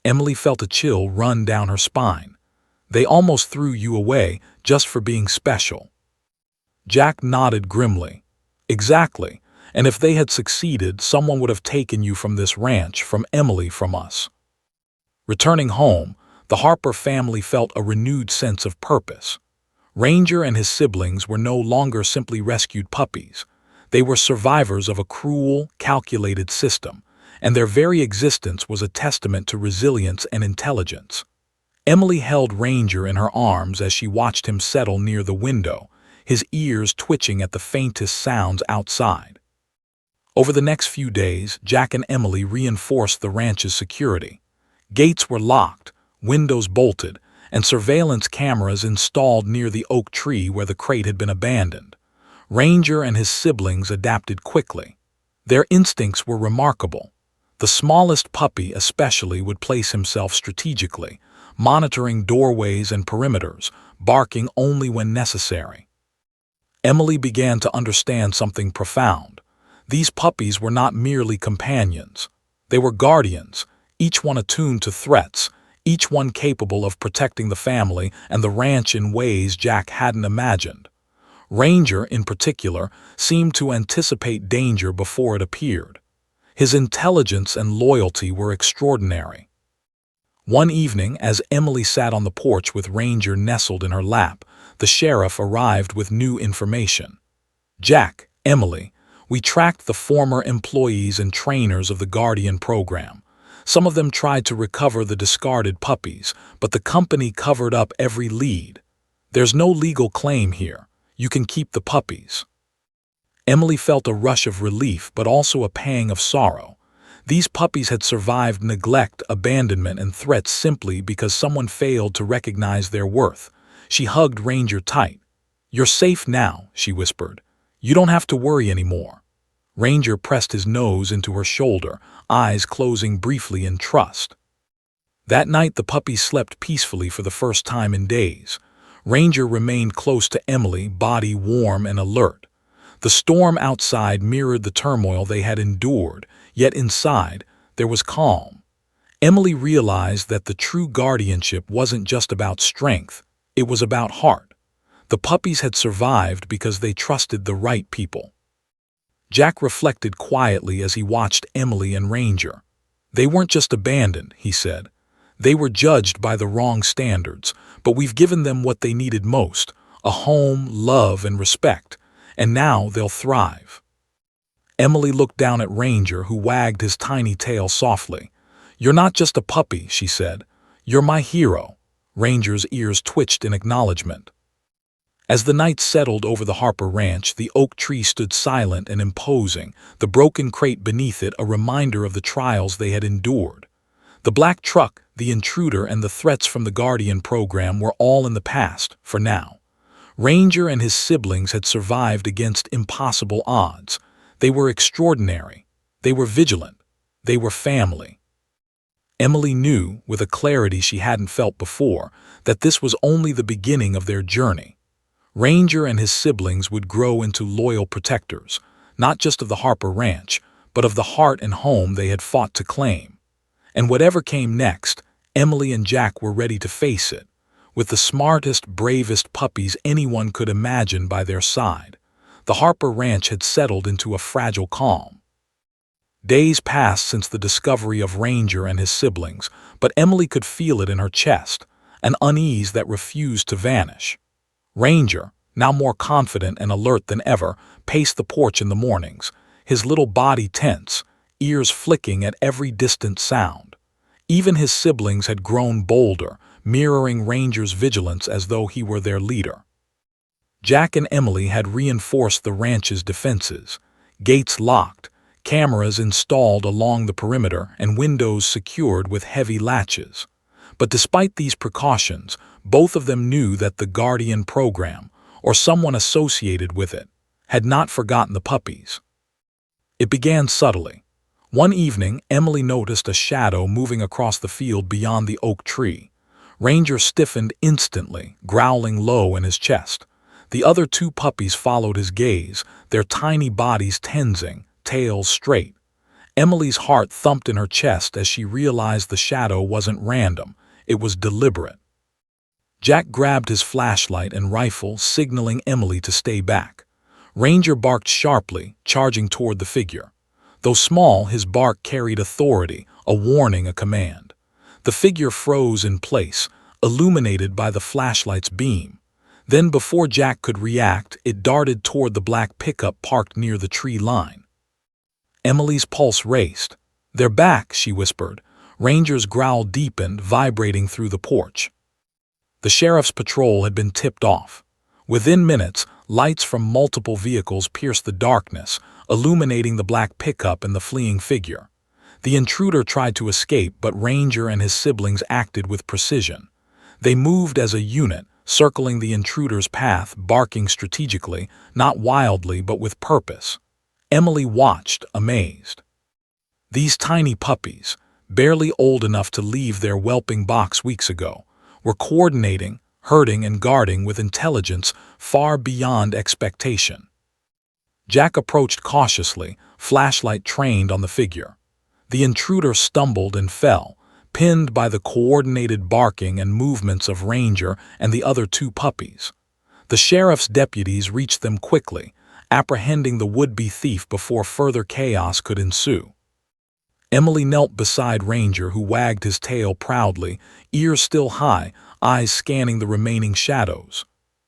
[SPEAKER 1] Emily felt a chill run down her spine. They almost threw you away just for being special. Jack nodded grimly. Exactly, and if they had succeeded, someone would have taken you from this ranch, from Emily, from us. Returning home, the Harper family felt a renewed sense of purpose. Ranger and his siblings were no longer simply rescued puppies. They were survivors of a cruel, calculated system, and their very existence was a testament to resilience and intelligence. Emily held Ranger in her arms as she watched him settle near the window, his ears twitching at the faintest sounds outside. Over the next few days, Jack and Emily reinforced the ranch's security. Gates were locked, windows bolted, and surveillance cameras installed near the oak tree where the crate had been abandoned. Ranger and his siblings adapted quickly. Their instincts were remarkable. The smallest puppy especially would place himself strategically, monitoring doorways and perimeters, barking only when necessary. Emily began to understand something profound. These puppies were not merely companions. They were guardians, each one attuned to threats, each one capable of protecting the family and the ranch in ways Jack hadn't imagined. Ranger, in particular, seemed to anticipate danger before it appeared. His intelligence and loyalty were extraordinary. One evening, as Emily sat on the porch with Ranger nestled in her lap, the sheriff arrived with new information. Jack, Emily, we tracked the former employees and trainers of the Guardian program. Some of them tried to recover the discarded puppies, but the company covered up every lead. There's no legal claim here. You can keep the puppies. Emily felt a rush of relief, but also a pang of sorrow. These puppies had survived neglect, abandonment, and threats simply because someone failed to recognize their worth. She hugged Ranger tight. "You're safe now," she whispered. "You don't have to worry anymore." Ranger pressed his nose into her shoulder, eyes closing briefly in trust. That night the puppies slept peacefully for the first time in days. Ranger remained close to Emily, body warm and alert. The storm outside mirrored the turmoil they had endured, yet inside, there was calm. Emily realized that the true guardianship wasn't just about strength, it was about heart. The puppies had survived because they trusted the right people. Jack reflected quietly as he watched Emily and Ranger. They weren't just abandoned, he said. They were judged by the wrong standards, but we've given them what they needed most: a home, love, and respect, and now they'll thrive. Emily looked down at Ranger, who wagged his tiny tail softly. "You're not just a puppy," she said. "You're my hero." Ranger's ears twitched in acknowledgement. As the night settled over the Harper Ranch, the oak tree stood silent and imposing, the broken crate beneath it a reminder of the trials they had endured. The black truck, the intruder, and the threats from the Guardian program were all in the past, for now. Ranger and his siblings had survived against impossible odds. They were extraordinary. They were vigilant. They were family. Emily knew, with a clarity she hadn't felt before, that this was only the beginning of their journey. Ranger and his siblings would grow into loyal protectors, not just of the Harper Ranch, but of the heart and home they had fought to claim. And whatever came next, Emily and Jack were ready to face it, with the smartest, bravest puppies anyone could imagine by their side. The Harper Ranch had settled into a fragile calm. Days passed since the discovery of Ranger and his siblings, but Emily could feel it in her chest, an unease that refused to vanish. Ranger, now more confident and alert than ever, paced the porch in the mornings, his little body tense, ears flicking at every distant sound. Even his siblings had grown bolder, mirroring Ranger's vigilance as though he were their leader. Jack and Emily had reinforced the ranch's defenses, gates locked, cameras installed along the perimeter, and windows secured with heavy latches. But despite these precautions, Both of them knew that the Guardian program, or someone associated with it, had not forgotten the puppies. It began subtly. One evening, Emily noticed a shadow moving across the field beyond the oak tree. Ranger stiffened instantly, growling low in his chest. The other two puppies followed his gaze, their tiny bodies tensing, tails straight. Emily's heart thumped in her chest as she realized the shadow wasn't random, it was deliberate. Jack grabbed his flashlight and rifle, signaling Emily to stay back. Ranger barked sharply, charging toward the figure. Though small, his bark carried authority, a warning, a command. The figure froze in place, illuminated by the flashlight's beam. Then, before Jack could react, it darted toward the black pickup parked near the tree line. Emily's pulse raced. "They're back," she whispered. Ranger's growl deepened, vibrating through the porch. The sheriff's patrol had been tipped off. Within minutes, lights from multiple vehicles pierced the darkness, illuminating the black pickup and the fleeing figure. The intruder tried to escape, but Ranger and his siblings acted with precision. They moved as a unit, circling the intruder's path, barking strategically, not wildly but with purpose. Emily watched, amazed. These tiny puppies, barely old enough to leave their whelping box weeks ago, were coordinating, herding, and guarding with intelligence far beyond expectation. Jack approached cautiously, flashlight trained on the figure. The intruder stumbled and fell, pinned by the coordinated barking and movements of Ranger and the other two puppies. The sheriff's deputies reached them quickly, apprehending the would-be thief before further chaos could ensue. Emily knelt beside Ranger, who wagged his tail proudly, ears still high, eyes scanning the remaining shadows.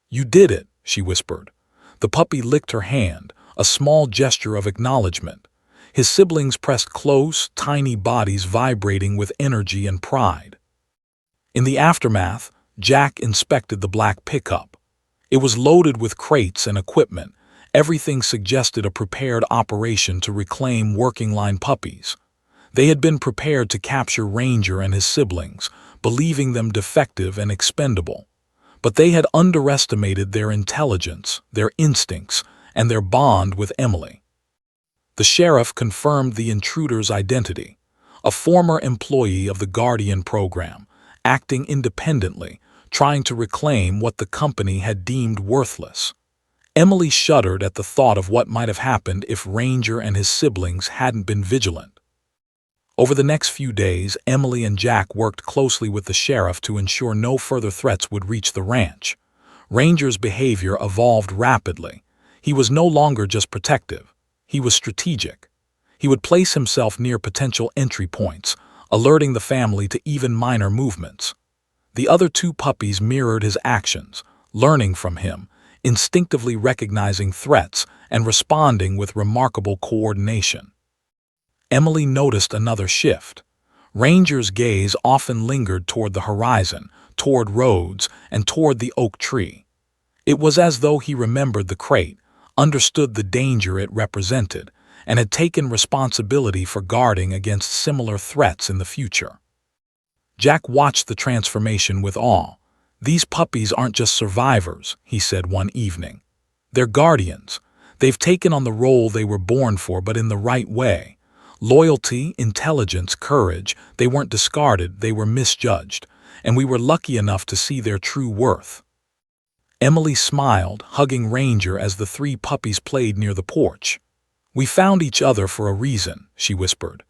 [SPEAKER 1] "You did it," she whispered. The puppy licked her hand, a small gesture of acknowledgement. His siblings pressed close, tiny bodies vibrating with energy and pride. In the aftermath, Jack inspected the black pickup. It was loaded with crates and equipment. Everything suggested a prepared operation to reclaim working-line puppies. They had been prepared to capture Ranger and his siblings, believing them defective and expendable. But they had underestimated their intelligence, their instincts, and their bond with Emily. The sheriff confirmed the intruder's identity, a former employee of the Guardian program, acting independently, trying to reclaim what the company had deemed worthless. Emily shuddered at the thought of what might have happened if Ranger and his siblings hadn't been vigilant. Over the next few days, Emily and Jack worked closely with the sheriff to ensure no further threats would reach the ranch. Ranger's behavior evolved rapidly. He was no longer just protective. He was strategic. He would place himself near potential entry points, alerting the family to even minor movements. The other two puppies mirrored his actions, learning from him, instinctively recognizing threats and responding with remarkable coordination. Emily noticed another shift. Ranger's gaze often lingered toward the horizon, toward roads, and toward the oak tree. It was as though he remembered the crate, understood the danger it represented, and had taken responsibility for guarding against similar threats in the future. Jack watched the transformation with awe. "These puppies aren't just survivors," he said one evening. "They're guardians. They've taken on the role they were born for, but in the right way. Loyalty, intelligence, courage, they weren't discarded, they were misjudged, and we were lucky enough to see their true worth." Emily smiled, hugging Ranger as the three puppies played near the porch. "We found each other for a reason," she whispered.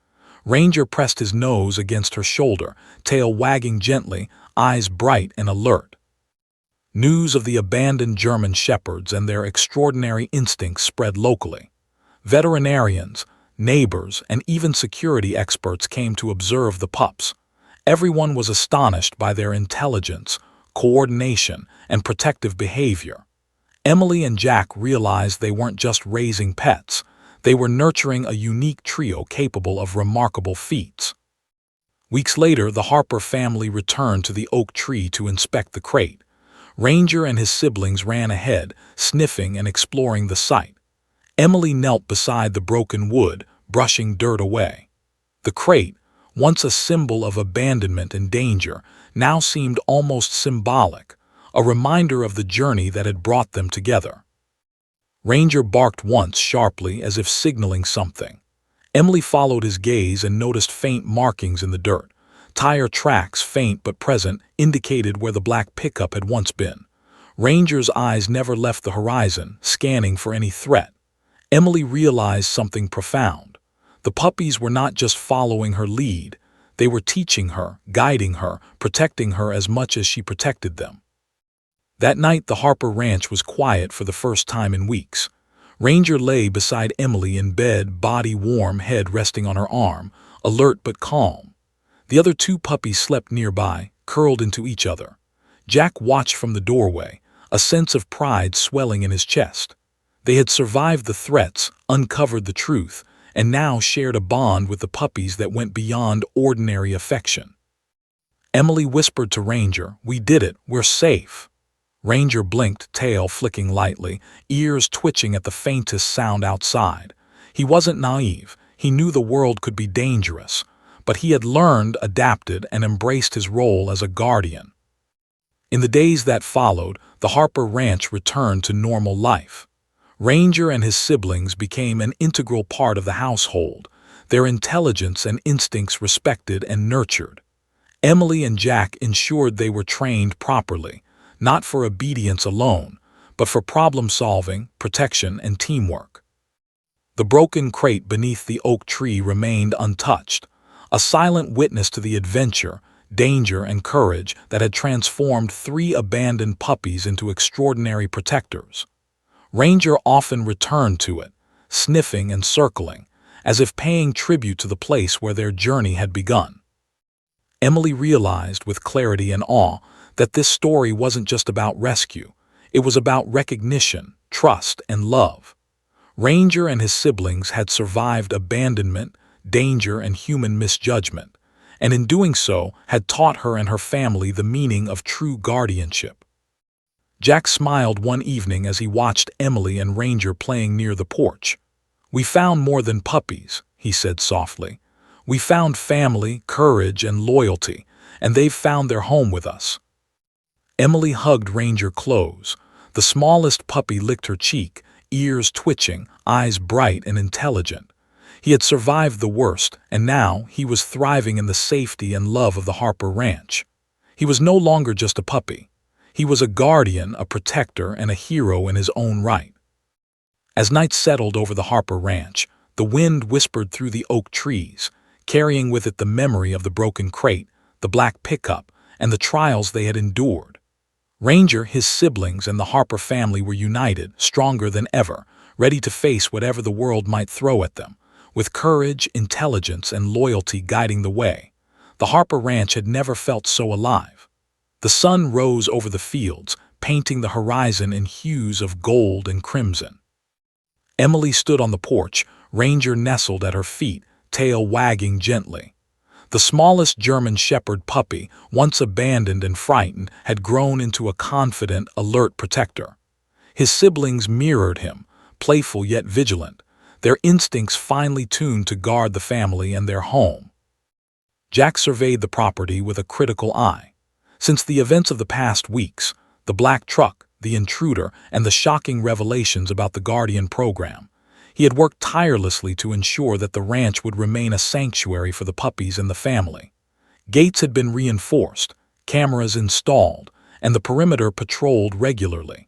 [SPEAKER 1] Ranger pressed his nose against her shoulder, tail wagging gently, eyes bright and alert. News of the abandoned German shepherds and their extraordinary instincts spread locally. Veterinarians, neighbors, and even security experts came to observe the pups. Everyone was astonished by their intelligence, coordination, and protective behavior. Emily and Jack realized they weren't just raising pets. They were nurturing a unique trio capable of remarkable feats. Weeks later, the Harper family returned to the oak tree to inspect the crate. Ranger and his siblings ran ahead, sniffing and exploring the site. Emily knelt beside the broken wood, brushing dirt away. The crate, once a symbol of abandonment and danger, now seemed almost symbolic, a reminder of the journey that had brought them together. Ranger barked once sharply as if signaling something. Emily followed his gaze and noticed faint markings in the dirt. Tire tracks, faint but present, indicated where the black pickup had once been. Ranger's eyes never left the horizon, scanning for any threat. Emily realized something profound. The puppies were not just following her lead. They were teaching her, guiding her, protecting her as much as she protected them. That night, the Harper Ranch was quiet for the first time in weeks. Ranger lay beside Emily in bed, body warm, head resting on her arm, alert but calm. The other two puppies slept nearby, curled into each other. Jack watched from the doorway, a sense of pride swelling in his chest. They had survived the threats, uncovered the truth, and now shared a bond with the puppies that went beyond ordinary affection. Emily whispered to Ranger, "We did it, we're safe." Ranger blinked, tail flicking lightly, ears twitching at the faintest sound outside. He wasn't naive. He knew the world could be dangerous, but he had learned, adapted, and embraced his role as a guardian. In the days that followed, the Harper Ranch returned to normal life. Ranger and his siblings became an integral part of the household, their intelligence and instincts respected and nurtured. Emily and Jack ensured they were trained properly, not for obedience alone, but for problem-solving, protection, and teamwork. The broken crate beneath the oak tree remained untouched, a silent witness to the adventure, danger, and courage that had transformed 3 abandoned puppies into extraordinary protectors. Ranger often returned to it, sniffing and circling, as if paying tribute to the place where their journey had begun. Emily realized with clarity and awe that this story wasn't just about rescue. It was about recognition, trust, and love. Ranger and his siblings had survived abandonment, danger, and human misjudgment, and in doing so had taught her and her family the meaning of true guardianship. Jack smiled one evening as he watched Emily and Ranger playing near the porch. "We found more than puppies," he said softly. "We found family, courage, and loyalty, and they've found their home with us." Emily hugged Ranger close. The smallest puppy licked her cheek, ears twitching, eyes bright and intelligent. He had survived the worst, and now he was thriving in the safety and love of the Harper Ranch. He was no longer just a puppy. He was a guardian, a protector, and a hero in his own right. As night settled over the Harper Ranch, the wind whispered through the oak trees, carrying with it the memory of the broken crate, the black pickup, and the trials they had endured. Ranger, his siblings, and the Harper family were united, stronger than ever, ready to face whatever the world might throw at them, with courage, intelligence, and loyalty guiding the way. The Harper Ranch had never felt so alive. The sun rose over the fields, painting the horizon in hues of gold and crimson. Emily stood on the porch, Ranger nestled at her feet, tail wagging gently. The smallest German Shepherd puppy, once abandoned and frightened, had grown into a confident, alert protector. His siblings mirrored him, playful yet vigilant, their instincts finely tuned to guard the family and their home. Jack surveyed the property with a critical eye. Since the events of the past weeks, the black truck, the intruder, and the shocking revelations about the Guardian program, he had worked tirelessly to ensure that the ranch would remain a sanctuary for the puppies and the family. Gates had been reinforced, cameras installed, and the perimeter patrolled regularly.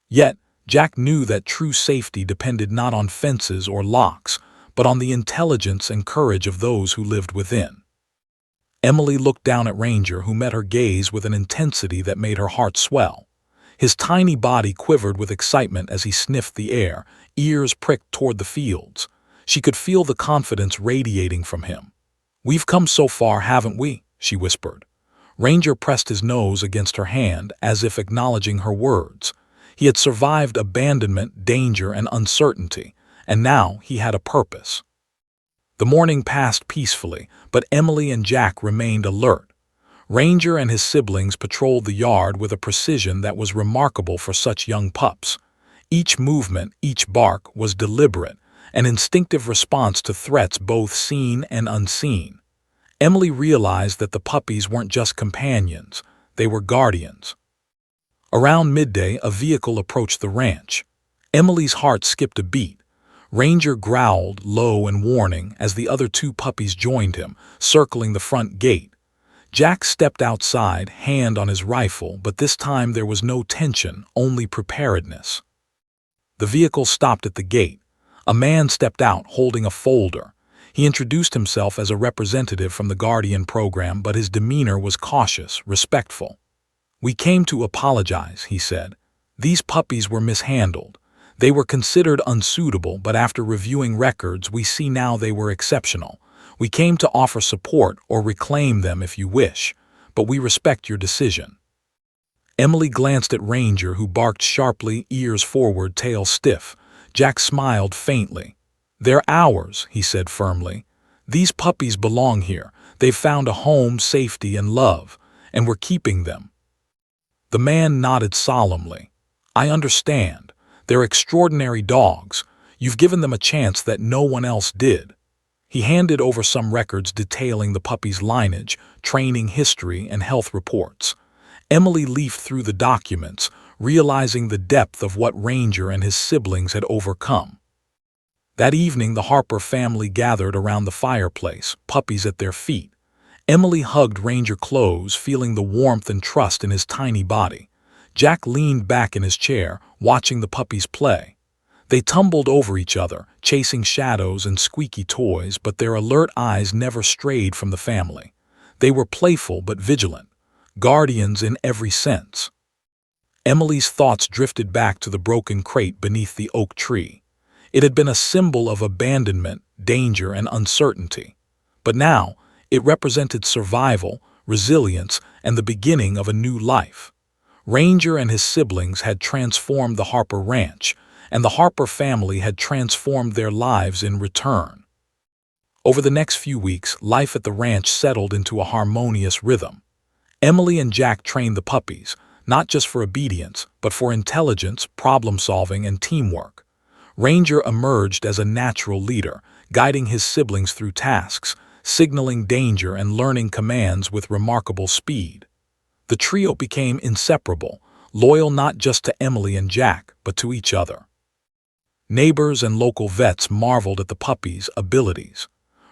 [SPEAKER 1] Yet, Jack knew that true safety depended not on fences or locks, but on the intelligence and courage of those who lived within. Emily looked down at Ranger, who met her gaze with an intensity that made her heart swell. His tiny body quivered with excitement as he sniffed the air, ears pricked toward the fields. She could feel the confidence radiating from him. "We've come so far, haven't we?" she whispered. Ranger pressed his nose against her hand as if acknowledging her words. He had survived abandonment, danger, and uncertainty, and now he had a purpose. The morning passed peacefully, but Emily and Jack remained alert. Ranger and his siblings patrolled the yard with a precision that was remarkable for such young pups. Each movement, each bark, was deliberate, an instinctive response to threats both seen and unseen. Emily realized that the puppies weren't just companions, they were guardians. Around midday, a vehicle approached the ranch. Emily's heart skipped a beat. Ranger growled, low and warning, as the other two puppies joined him, circling the front gate. Jack stepped outside, hand on his rifle, but this time there was no tension, only preparedness. The vehicle stopped at the gate. A man stepped out, holding a folder. He introduced himself as a representative from the Guardian program, but his demeanor was cautious, respectful. "We came to apologize," he said. "These puppies were mishandled. They were considered unsuitable, but after reviewing records, we see now they were exceptional. We came to offer support or reclaim them if you wish, but we respect your decision." Emily glanced at Ranger, who barked sharply, ears forward, tail stiff. Jack smiled faintly. "They're ours," he said firmly. "These puppies belong here. They've found a home, safety, and love, and we're keeping them." The man nodded solemnly. "I understand. They're extraordinary dogs. You've given them a chance that no one else did." He handed over some records detailing the puppy's lineage, training history, and health reports. Emily leafed through the documents, realizing the depth of what Ranger and his siblings had overcome. That evening, the Harper family gathered around the fireplace, puppies at their feet. Emily hugged Ranger close, feeling the warmth and trust in his tiny body. Jack leaned back in his chair, watching the puppies play. They tumbled over each other, chasing shadows and squeaky toys, but their alert eyes never strayed from the family. They were playful but vigilant, guardians in every sense. Emily's thoughts drifted back to the broken crate beneath the oak tree. It had been a symbol of abandonment, danger, and uncertainty. But now, it represented survival, resilience, and the beginning of a new life. Ranger and his siblings had transformed the Harper Ranch, and the Harper family had transformed their lives in return. Over the next few weeks, life at the ranch settled into a harmonious rhythm. Emily and Jack trained the puppies, not just for obedience, but for intelligence, problem-solving, and teamwork. Ranger emerged as a natural leader, guiding his siblings through tasks, signaling danger and learning commands with remarkable speed. The trio became inseparable, loyal not just to Emily and Jack, but to each other. Neighbors and local vets marveled at the puppies' abilities.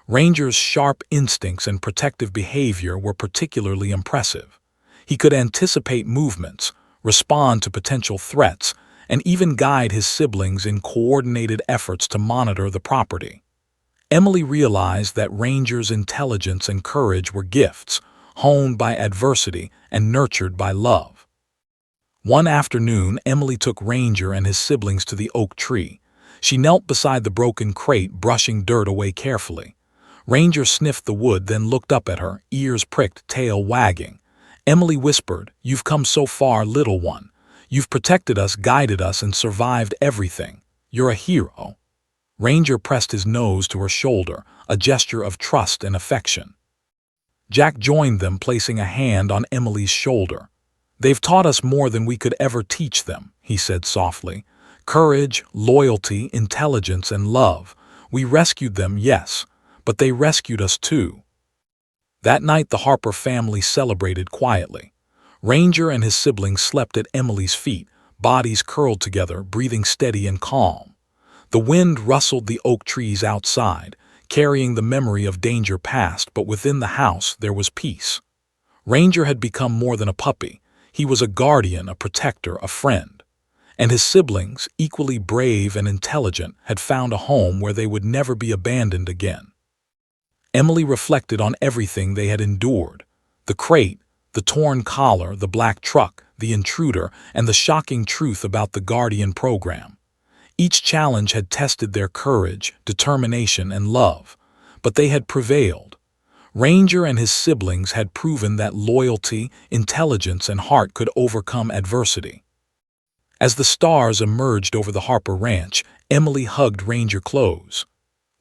[SPEAKER 1] Ranger's sharp instincts and protective behavior were particularly impressive. He could anticipate movements, respond to potential threats, and even guide his siblings in coordinated efforts to monitor the property. Emily realized that Ranger's intelligence and courage were gifts, honed by adversity and nurtured by love. One afternoon, Emily took Ranger and his siblings to the oak tree. She knelt beside the broken crate, brushing dirt away carefully. Ranger sniffed the wood, then looked up at her, ears pricked, tail wagging. Emily whispered, "You've come so far, little one. You've protected us, guided us, and survived everything. You're a hero." Ranger pressed his nose to her shoulder, a gesture of trust and affection. Jack joined them, placing a hand on Emily's shoulder. "They've taught us more than we could ever teach them," he said softly. "Courage, loyalty, intelligence, and love. We rescued them, yes, but they rescued us too." That night, the Harper family celebrated quietly. Ranger and his siblings slept at Emily's feet, bodies curled together, breathing steady and calm. The wind rustled the oak trees outside, carrying the memory of danger past, but within the house there was peace. Ranger had become more than a puppy. He was a guardian, a protector, a friend. And his siblings, equally brave and intelligent, had found a home where they would never be abandoned again. Emily reflected on everything they had endured: the crate, the torn collar, the black truck, the intruder, and the shocking truth about the Guardian program. Each challenge had tested their courage, determination, and love, but they had prevailed. Ranger and his siblings had proven that loyalty, intelligence, and heart could overcome adversity. As the stars emerged over the Harper Ranch, Emily hugged Ranger close.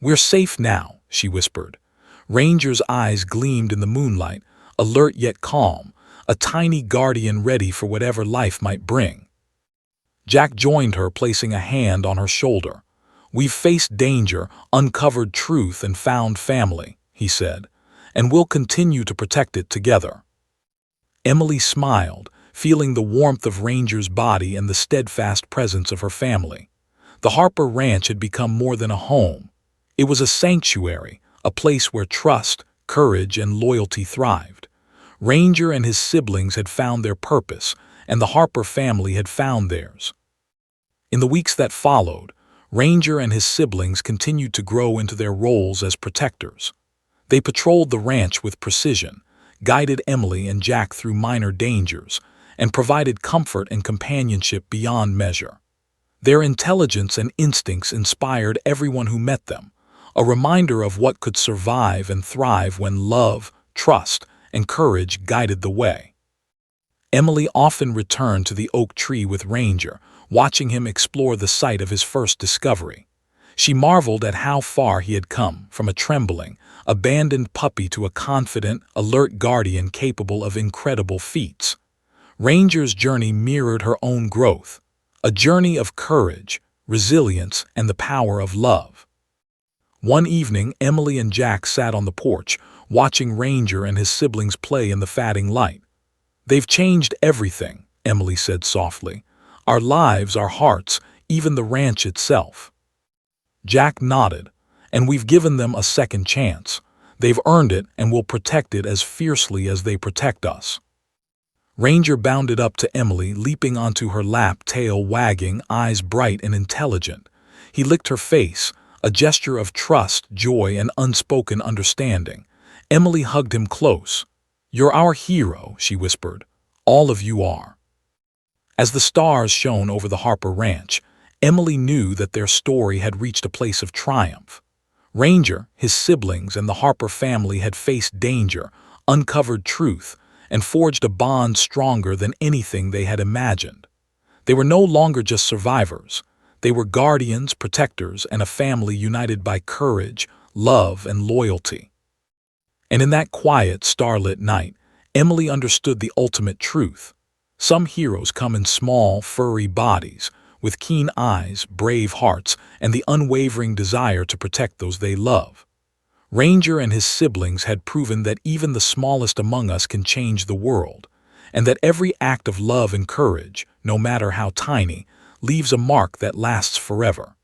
[SPEAKER 1] "We're safe now," she whispered. Ranger's eyes gleamed in the moonlight, alert yet calm, a tiny guardian ready for whatever life might bring. Jack joined her, placing a hand on her shoulder. "We've faced danger, uncovered truth, and found family," he said. and we'll continue to protect it together." Emily smiled, feeling the warmth of Ranger's body and the steadfast presence of her family. The Harper Ranch had become more than a home. It was a sanctuary, a place where trust, courage, and loyalty thrived. Ranger and his siblings had found their purpose, and the Harper family had found theirs. In the weeks that followed, Ranger and his siblings continued to grow into their roles as protectors. They patrolled the ranch with precision, guided Emily and Jack through minor dangers, and provided comfort and companionship beyond measure. Their intelligence and instincts inspired everyone who met them, a reminder of what could survive and thrive when love, trust, and courage guided the way. Emily often returned to the oak tree with Ranger, watching him explore the site of his first discovery. She marveled at how far he had come, from a trembling, abandoned puppy to a confident, alert guardian capable of incredible feats. Ranger's journey mirrored her own growth, a journey of courage, resilience, and the power of love. One evening, Emily and Jack sat on the porch, watching Ranger and his siblings play in the fading light. "They've changed everything," Emily said softly. "Our lives, our hearts, even the ranch itself." Jack nodded. "And we've given them a second chance. They've earned it and will protect it as fiercely as they protect us." Ranger bounded up to Emily, leaping onto her lap, tail wagging, eyes bright and intelligent. He licked her face, a gesture of trust, joy, and unspoken understanding. Emily hugged him close. "You're our hero," she whispered. "All of you are." As the stars shone over the Harper Ranch, Emily knew that their story had reached a place of triumph. Ranger, his siblings, and the Harper family had faced danger, uncovered truth, and forged a bond stronger than anything they had imagined. They were no longer just survivors. They were guardians, protectors, and a family united by courage, love, and loyalty. And in that quiet, starlit night, Emily understood the ultimate truth. Some heroes come in small, furry bodies, with keen eyes, brave hearts, and the unwavering desire to protect those they love. Ranger and his siblings had proven that even the smallest among us can change the world, and that every act of love and courage, no matter how tiny, leaves a mark that lasts forever.